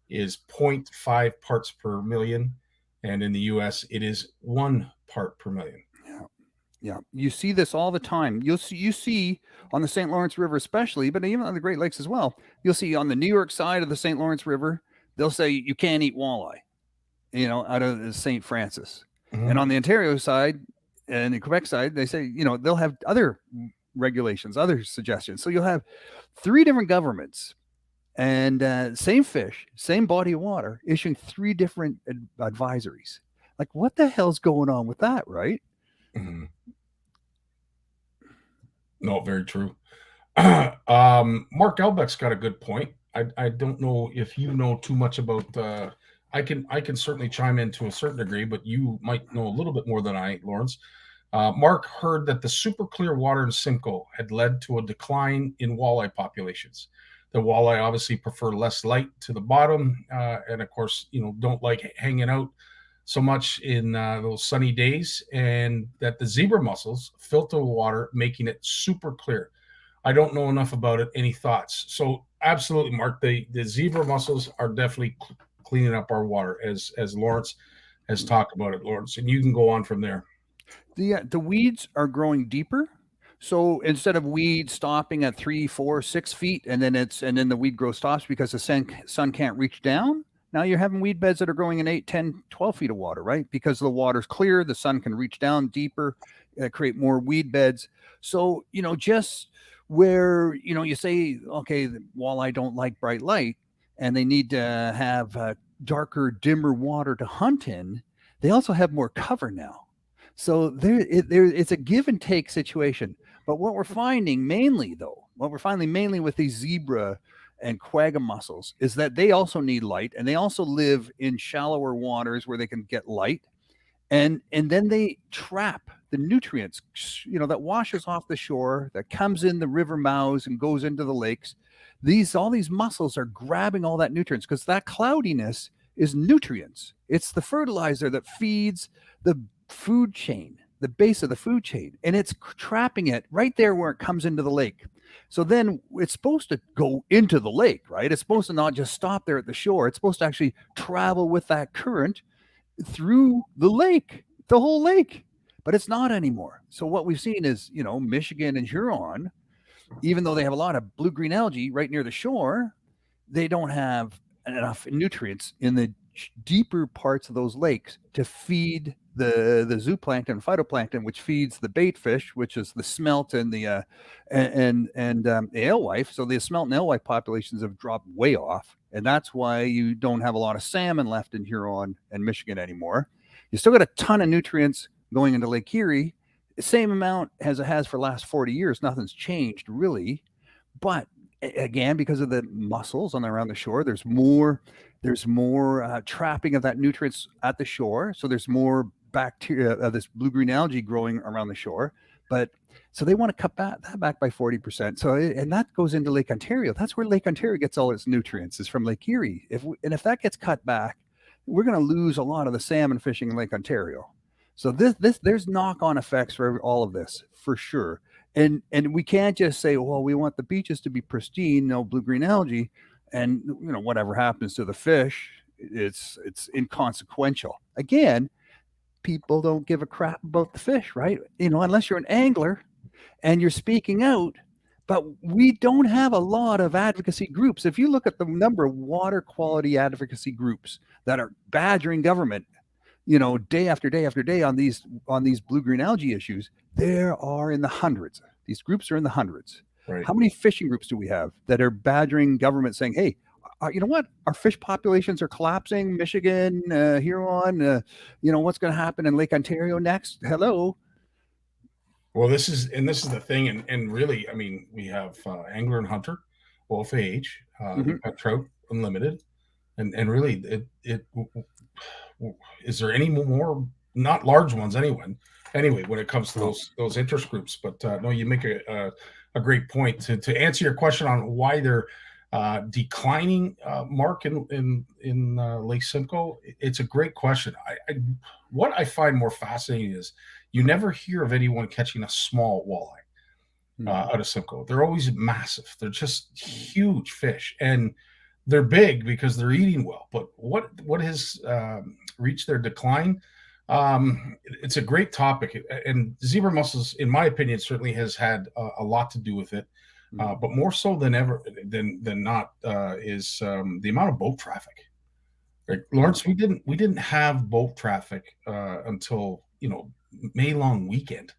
is 0.5 parts per million, and in the U.S. it is 1 part per million.
Yeah, you see this all the time. You see on the St. Lawrence River especially, but even on the Great Lakes as well. You'll see on the New York side of the St. Lawrence River, they'll say you can't eat walleye, out of the St. Francis. And on the Ontario side and the Quebec side, they say, they'll have other regulations, other suggestions. So you'll have 3 different governments and same fish, same body of water, issuing 3 different advisories. Like, what the hell's going on with that, right?
No, very true. Mark Elbeck's got a good point. I don't know if you know too much about. I can certainly chime in to a certain degree, but you might know a little bit more than I, Lawrence. Mark heard that the super clear water in Simcoe had led to a decline in walleye populations. The walleye obviously prefer less light to the bottom, and of course, don't like hanging out so much in those sunny days, and that the zebra mussels filter the water, making it super clear. I don't know enough about it. Any thoughts? So absolutely, Mark, the zebra mussels are definitely cleaning up our water, as Lawrence has talked about it, Lawrence, and you can go on from there.
The weeds are growing deeper. So instead of weeds stopping at 3, 4, 6 feet, and then the weed growth stops because the sun can't reach down, now you're having weed beds that are growing in 8, 10, 12 feet of water, right? Because the water's clear, the sun can reach down deeper, create more weed beds. So, just where, you say, okay, the walleye don't like bright light and they need to have darker, dimmer water to hunt in, they also have more cover now. So it's a give and take situation. But what we're finding mainly with these zebra and quagga mussels is that they also need light, and they also live in shallower waters where they can get light, and then they trap the nutrients, that washes off the shore, that comes in the river mouths and goes into the lakes. All these mussels are grabbing all that nutrients because that cloudiness is nutrients. It's the fertilizer that feeds the food chain, the base of the food chain, and it's trapping it right there where it comes into the lake. So then it's supposed to go into the lake, right? It's supposed to not just stop there at the shore. It's supposed to actually travel with that current through the lake, the whole lake. But it's not anymore. So what we've seen is, Michigan and Huron, even though they have a lot of blue-green algae right near the shore, they don't have enough nutrients in the deeper parts of those lakes to feed the zooplankton and phytoplankton, which feeds the bait fish, which is the smelt and the alewife. So the smelt and alewife populations have dropped way off, and that's why you don't have a lot of salmon left in Huron and Michigan anymore. You still got a ton of nutrients going into Lake Erie, the same amount as it has for the last 40 years. Nothing's changed really, but again, because of the mussels around the shore, there's more trapping of that nutrients at the shore. So there's more bacteria of this blue-green algae growing around the shore. But so they want to cut that back by 40%. So, and that goes into Lake Ontario. That's where Lake Ontario gets all its nutrients, is from Lake Erie. If that gets cut back, we're going to lose a lot of the salmon fishing in Lake Ontario. So there's knock-on effects for all of this, for sure. And we can't just say, well, we want the beaches to be pristine, no blue-green algae, and whatever happens to the fish, it's inconsequential. Again, people don't give a crap about the fish, right? Unless you're an angler and you're speaking out. But we don't have a lot of advocacy groups. If you look at the number of water quality advocacy groups that are badgering government, day after day after day on these blue-green algae issues, there are in the hundreds. These groups are in the hundreds.
Right.
How many fishing groups do we have that are badgering government, saying, hey, you know what? Our fish populations are collapsing. Michigan, Huron, what's going to happen in Lake Ontario next? Hello.
Well, this is the thing. And really, I mean, we have Angler and Hunter, OFAH, we've got Trout Unlimited. And really, it is there any more, not large ones anyway, when it comes to those interest groups. But no, you make a great point to answer your question on why they're declining, Mark, in Lake Simcoe. It's a great question. What I find more fascinating is you never hear of anyone catching a small walleye out of Simcoe. They're always massive. They're just huge fish, and they're big because they're eating well. But what has reached their decline? It's a great topic, and zebra mussels, in my opinion, certainly has had a lot to do with it. But more so than ever than not is the amount of boat traffic. Like, Lawrence, we didn't have boat traffic until May long weekend,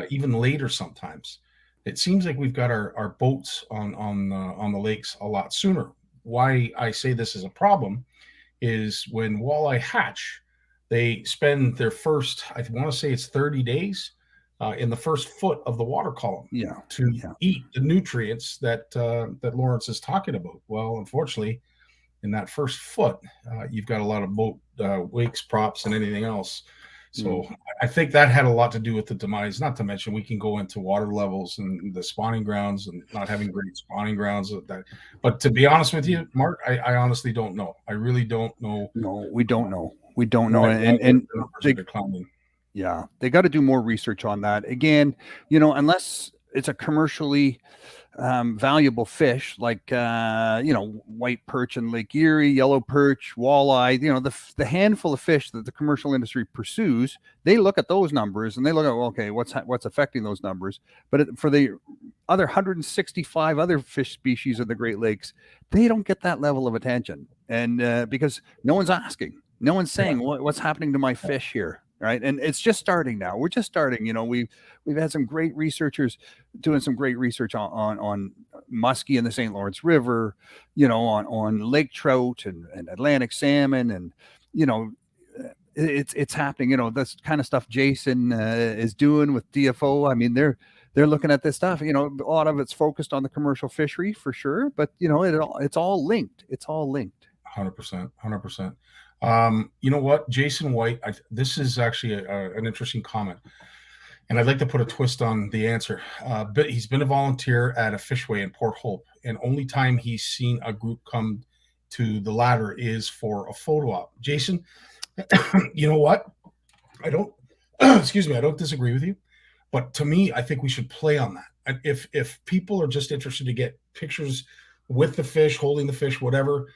even later sometimes. It seems like we've got our boats on the lakes a lot sooner. Why I say this is a problem is when walleye hatch, they spend their first, I want to say it's 30 days in the first foot of the water column to eat the nutrients that Lawrence is talking about. Well, unfortunately, in that first foot, you've got a lot of boat wakes, props, and anything else. So I think that had a lot to do with the demise, not to mention we can go into water levels and the spawning grounds and not having great spawning grounds. But to be honest with you, Mark, I honestly don't know. I really don't know.
No, we don't know. We don't know. And
they're declining.
Yeah, they got to do more research on that. Again, unless it's a commercially valuable fish like white perch in Lake Erie, yellow perch, walleye, the handful of fish that the commercial industry pursues, they look at those numbers and they look at, well, okay, what's affecting those numbers. But for the other 165 other fish species of the Great Lakes, they don't get that level of attention, and because no one's asking, no one's saying what's happening to my fish here. Right. And it's just starting now. We're just starting. We've had some great researchers doing some great research on muskie in the St. Lawrence River, on lake trout and Atlantic salmon. And, it's happening. This kind of stuff Jason is doing with DFO. I mean, they're looking at this stuff. A lot of it's focused on the commercial fishery for sure. But, it's all linked. It's all linked.
100%. 100%. You know what, Jason White, this is actually an interesting comment, and I'd like to put a twist on the answer. But he's been a volunteer at a fishway in Port Hope, and only time he's seen a group come to the latter is for a photo op. Jason, you know what? I don't, excuse me, I don't disagree with you, but to me, I think we should play on that. If people are just interested to get pictures with the fish, holding the fish, whatever,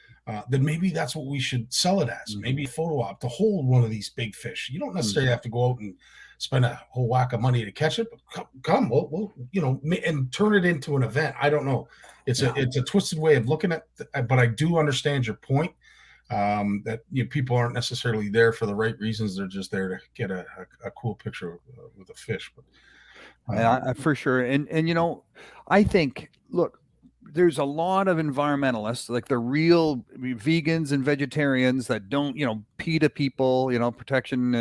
then maybe that's what we should sell it as. Maybe a photo op to hold one of these big fish. You don't necessarily have to go out and spend a whole whack of money to catch it, but come, we'll and turn it into an event. I don't know. It's a twisted way of looking at, but I do understand your point. That people aren't necessarily there for the right reasons. They're just there to get a cool picture with a fish. But
for sure. And I think, look, there's a lot of environmentalists, like the real vegans and vegetarians that don't, PETA people, protection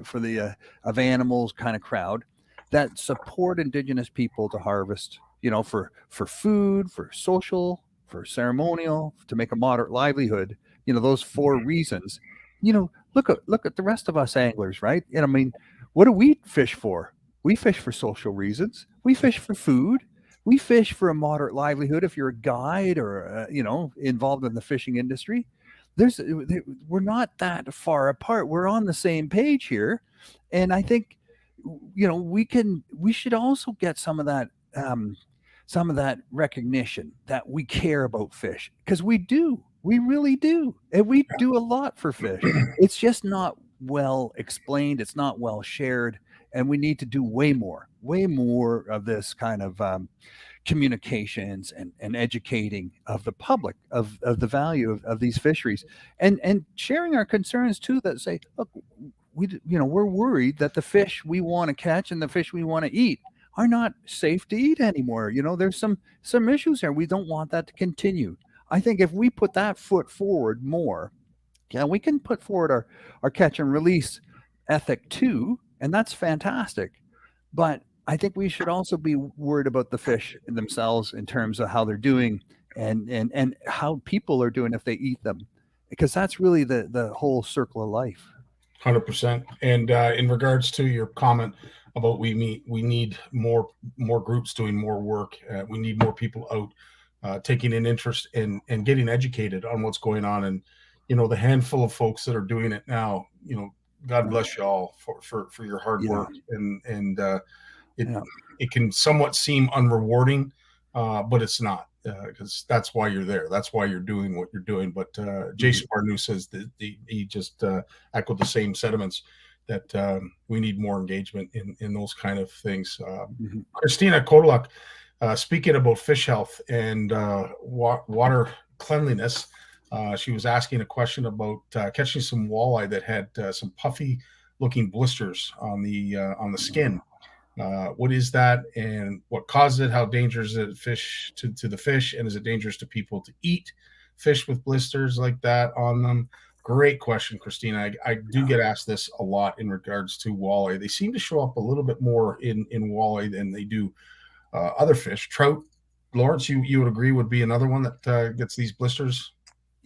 for the of animals kind of crowd that support Indigenous people to harvest, for food, for social, for ceremonial, to make a moderate livelihood. Those 4 reasons. Look at the rest of us anglers, right? And I mean, what do we fish for? We fish for social reasons. We fish for food. We fish for a moderate livelihood. If you're a guide or involved in the fishing industry, we're not that far apart. We're on the same page here, and I think we should also get some of that recognition that we care about fish, because we do. We really do. And we do a lot for fish. It's just not well explained. It's not well shared. And we need to do way more of this kind of communications and educating of the public of the value of these fisheries, and sharing our concerns too, that say, look, we're worried that the fish we want to catch and the fish we want to eat are not safe to eat anymore. There's some issues there. We don't want that to continue. I think if we put that foot forward more, we can put forward our catch and release ethic too, and that's fantastic. But I think we should also be worried about the fish themselves in terms of how they're doing and how people are doing if they eat them, because that's really the whole circle of life.
100%. And in regards to your comment about we need more groups doing more work. We need more people out taking an interest in getting educated on what's going on. And, the handful of folks that are doing it now, God bless you all for your hard work. And it can somewhat seem unrewarding, but it's not, because that's why you're there. That's why you're doing what you're doing. But Jason Barneau says that he just echoed the same sentiments, that we need more engagement in those kind of things. Christina Kodolak, speaking about fish health and water cleanliness, she was asking a question about catching some walleye that had some puffy looking blisters on the skin. What is that, and what causes it? How dangerous is it to the fish, and is it dangerous to people to eat fish with blisters like that on them? Great question, Christina. I do get asked this a lot in regards to walleye. They seem to show up a little bit more in walleye than they do other fish. Trout, Lawrence, you would agree, would be another one that gets these blisters?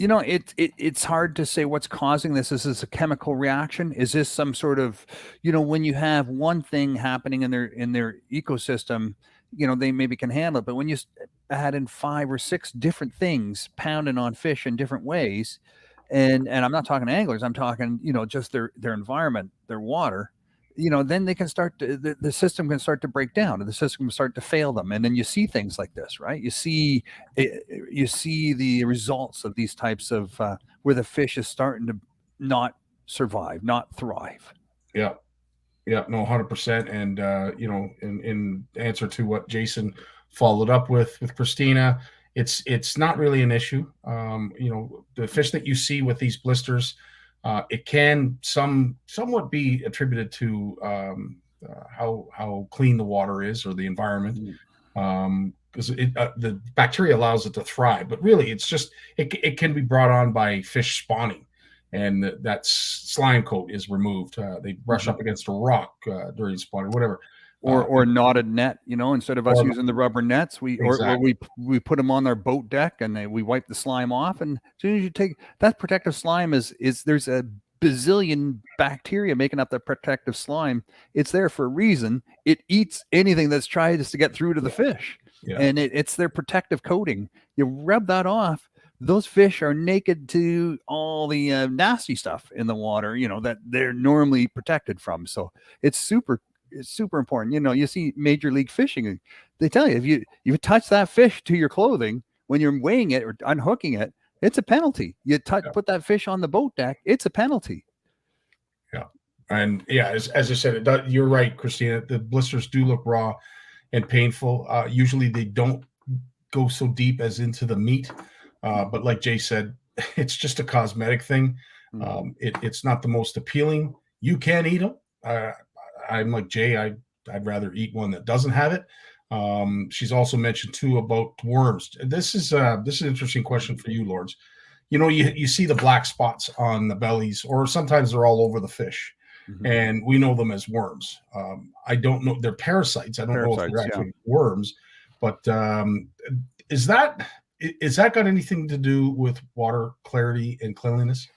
It's hard to say what's causing this. Is this a chemical reaction? Is this some sort of, when you have one thing happening in their ecosystem, they maybe can handle it. But when you add in 5 or 6 different things pounding on fish in different ways, and I'm not talking anglers, I'm talking, just their environment, their water, then they can start to, the system can start to break down, and the system can start to fail them. And then you see things like this, right? You see the results of these types of where the fish is starting to not survive, not thrive.
Yeah, no, 100%. And in answer to what Jason followed up with Christina, it's not really an issue. The fish that you see with these blisters, it can somewhat be attributed to how clean the water is, or the environment, because the bacteria allows it to thrive. But really, it's just it can be brought on by fish spawning, and that slime coat is removed. They brush up against a rock during spawning, whatever.
Or knotted net, instead of us using the rubber nets, we put them on our boat deck, and we wipe the slime off. And as soon as you take that protective slime, is there's a bazillion bacteria making up the protective slime. It's there for a reason. It eats anything that's tries to get through to the fish, and it's their protective coating. You rub that off, those fish are naked to all the nasty stuff in the water, that they're normally protected from. So it's super important. You see Major League Fishing, they tell you if you touch that fish to your clothing when you're weighing it or unhooking it, it's a penalty. You put that fish on the boat deck, it's a penalty.
Yeah. And yeah, as I said, you're right, Christina. The blisters do look raw and painful. Usually they don't go so deep as into the meat. But like Jay said, it's just a cosmetic thing. It's not the most appealing. You can eat them. I'm like Jay. I'd rather eat one that doesn't have it. She's also mentioned too about worms. This is an interesting question for you, Lords. You see the black spots on the bellies, or sometimes they're all over the fish, and we know them as worms. I don't know, they're parasites. I don't know if they're actually worms, but is that got anything to do with water clarity and cleanliness?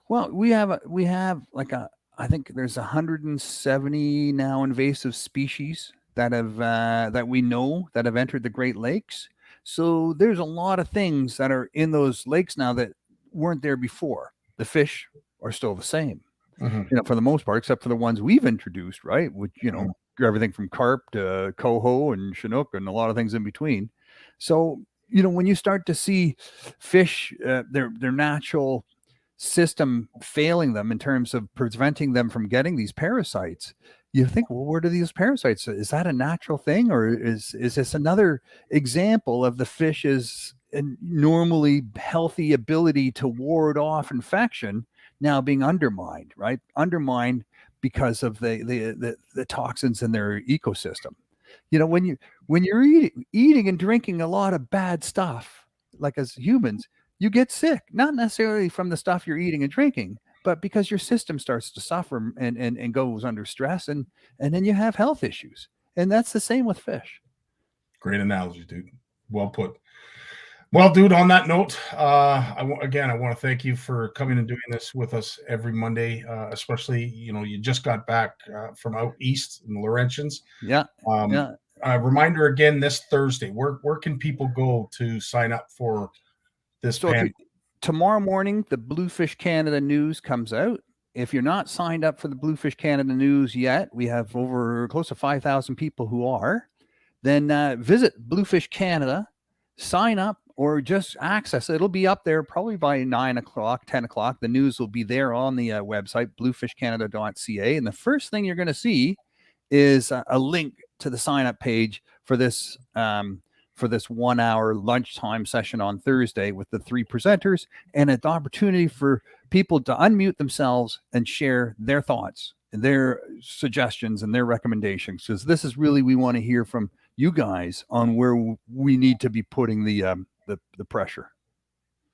Well, we have like I think there's 170 now invasive species that we know that have entered the Great Lakes. So there's a lot of things that are in those lakes now that weren't there before. The fish are still the same, for the most part, except for the ones we've introduced, right? Which, everything from carp to coho and chinook and a lot of things in between. So, when you start to see fish, their natural system failing them in terms of preventing them from getting these parasites, you think, well, where do these parasites? Is that a natural thing, or is this another example of the fish's normally healthy ability to ward off infection now being undermined, right? Undermined because of the toxins in their ecosystem. When you're eating and drinking a lot of bad stuff, like as humans, you get sick, not necessarily from the stuff you're eating and drinking, but because your system starts to suffer and goes under stress, and then you have health issues. And that's the same with fish.
Great analogy, dude. Well put. Well, dude, on that note, I want to thank you for coming and doing this with us every Monday, especially, you just got back from out east in the Laurentians.
Yeah.
Reminder again, this Thursday, where can people go to sign up for this?
So tomorrow morning, the Bluefish Canada news comes out. If you're not signed up for the Bluefish Canada news yet, we have over close to 5,000 people who are. Then visit Bluefish Canada, sign up, or just access it. It'll be up there probably by 9 o'clock, 10 o'clock. The news will be there on the website, bluefishcanada.ca. And the first thing you're going to see is a link to the sign up page for this 1 hour lunchtime session on Thursday with the 3 presenters, and an opportunity for people to unmute themselves and share their thoughts and their suggestions and their recommendations. Because this is really, we want to hear from you guys on where we need to be putting the pressure.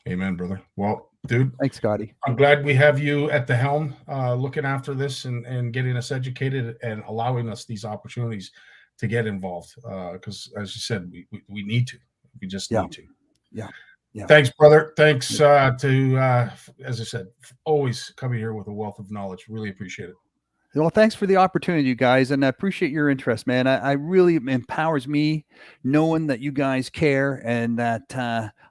Amen, brother. Well, dude,
thanks, Scottie.
I'm glad we have you at the helm, looking after this and getting us educated and allowing us these opportunities to get involved. Because as you said, we need to. We just need to.
Yeah.
Thanks, brother. Thanks to as I said, always coming here with a wealth of knowledge. Really appreciate it.
Well, thanks for the opportunity, you guys, and I appreciate your interest, man. I really empowers me knowing that you guys care and that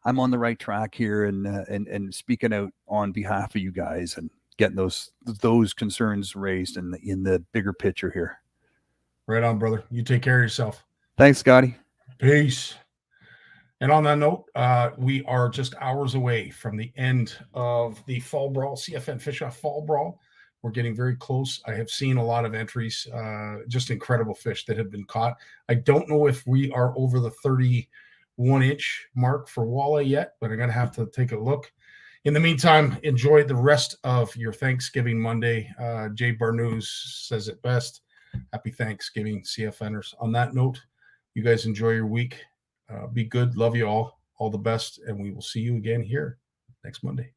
I'm on the right track here and speaking out on behalf of you guys and getting those concerns raised in the bigger picture here.
Right on, brother. You take care of yourself.
Thanks, Scottie.
Peace. And on that note, we are just hours away from the end of the Fall Brawl, CFN Fish Off Fall Brawl. We're getting very close. I have seen a lot of entries, just incredible fish that have been caught. I don't know if we are over the 31-inch mark for walleye yet, but I'm going to have to take a look. In the meantime, enjoy the rest of your Thanksgiving Monday. Jay Barnews says it best. Happy Thanksgiving, CFNers. On that note, you guys enjoy your week. Be good. Love you all. All the best. And we will see you again here next Monday.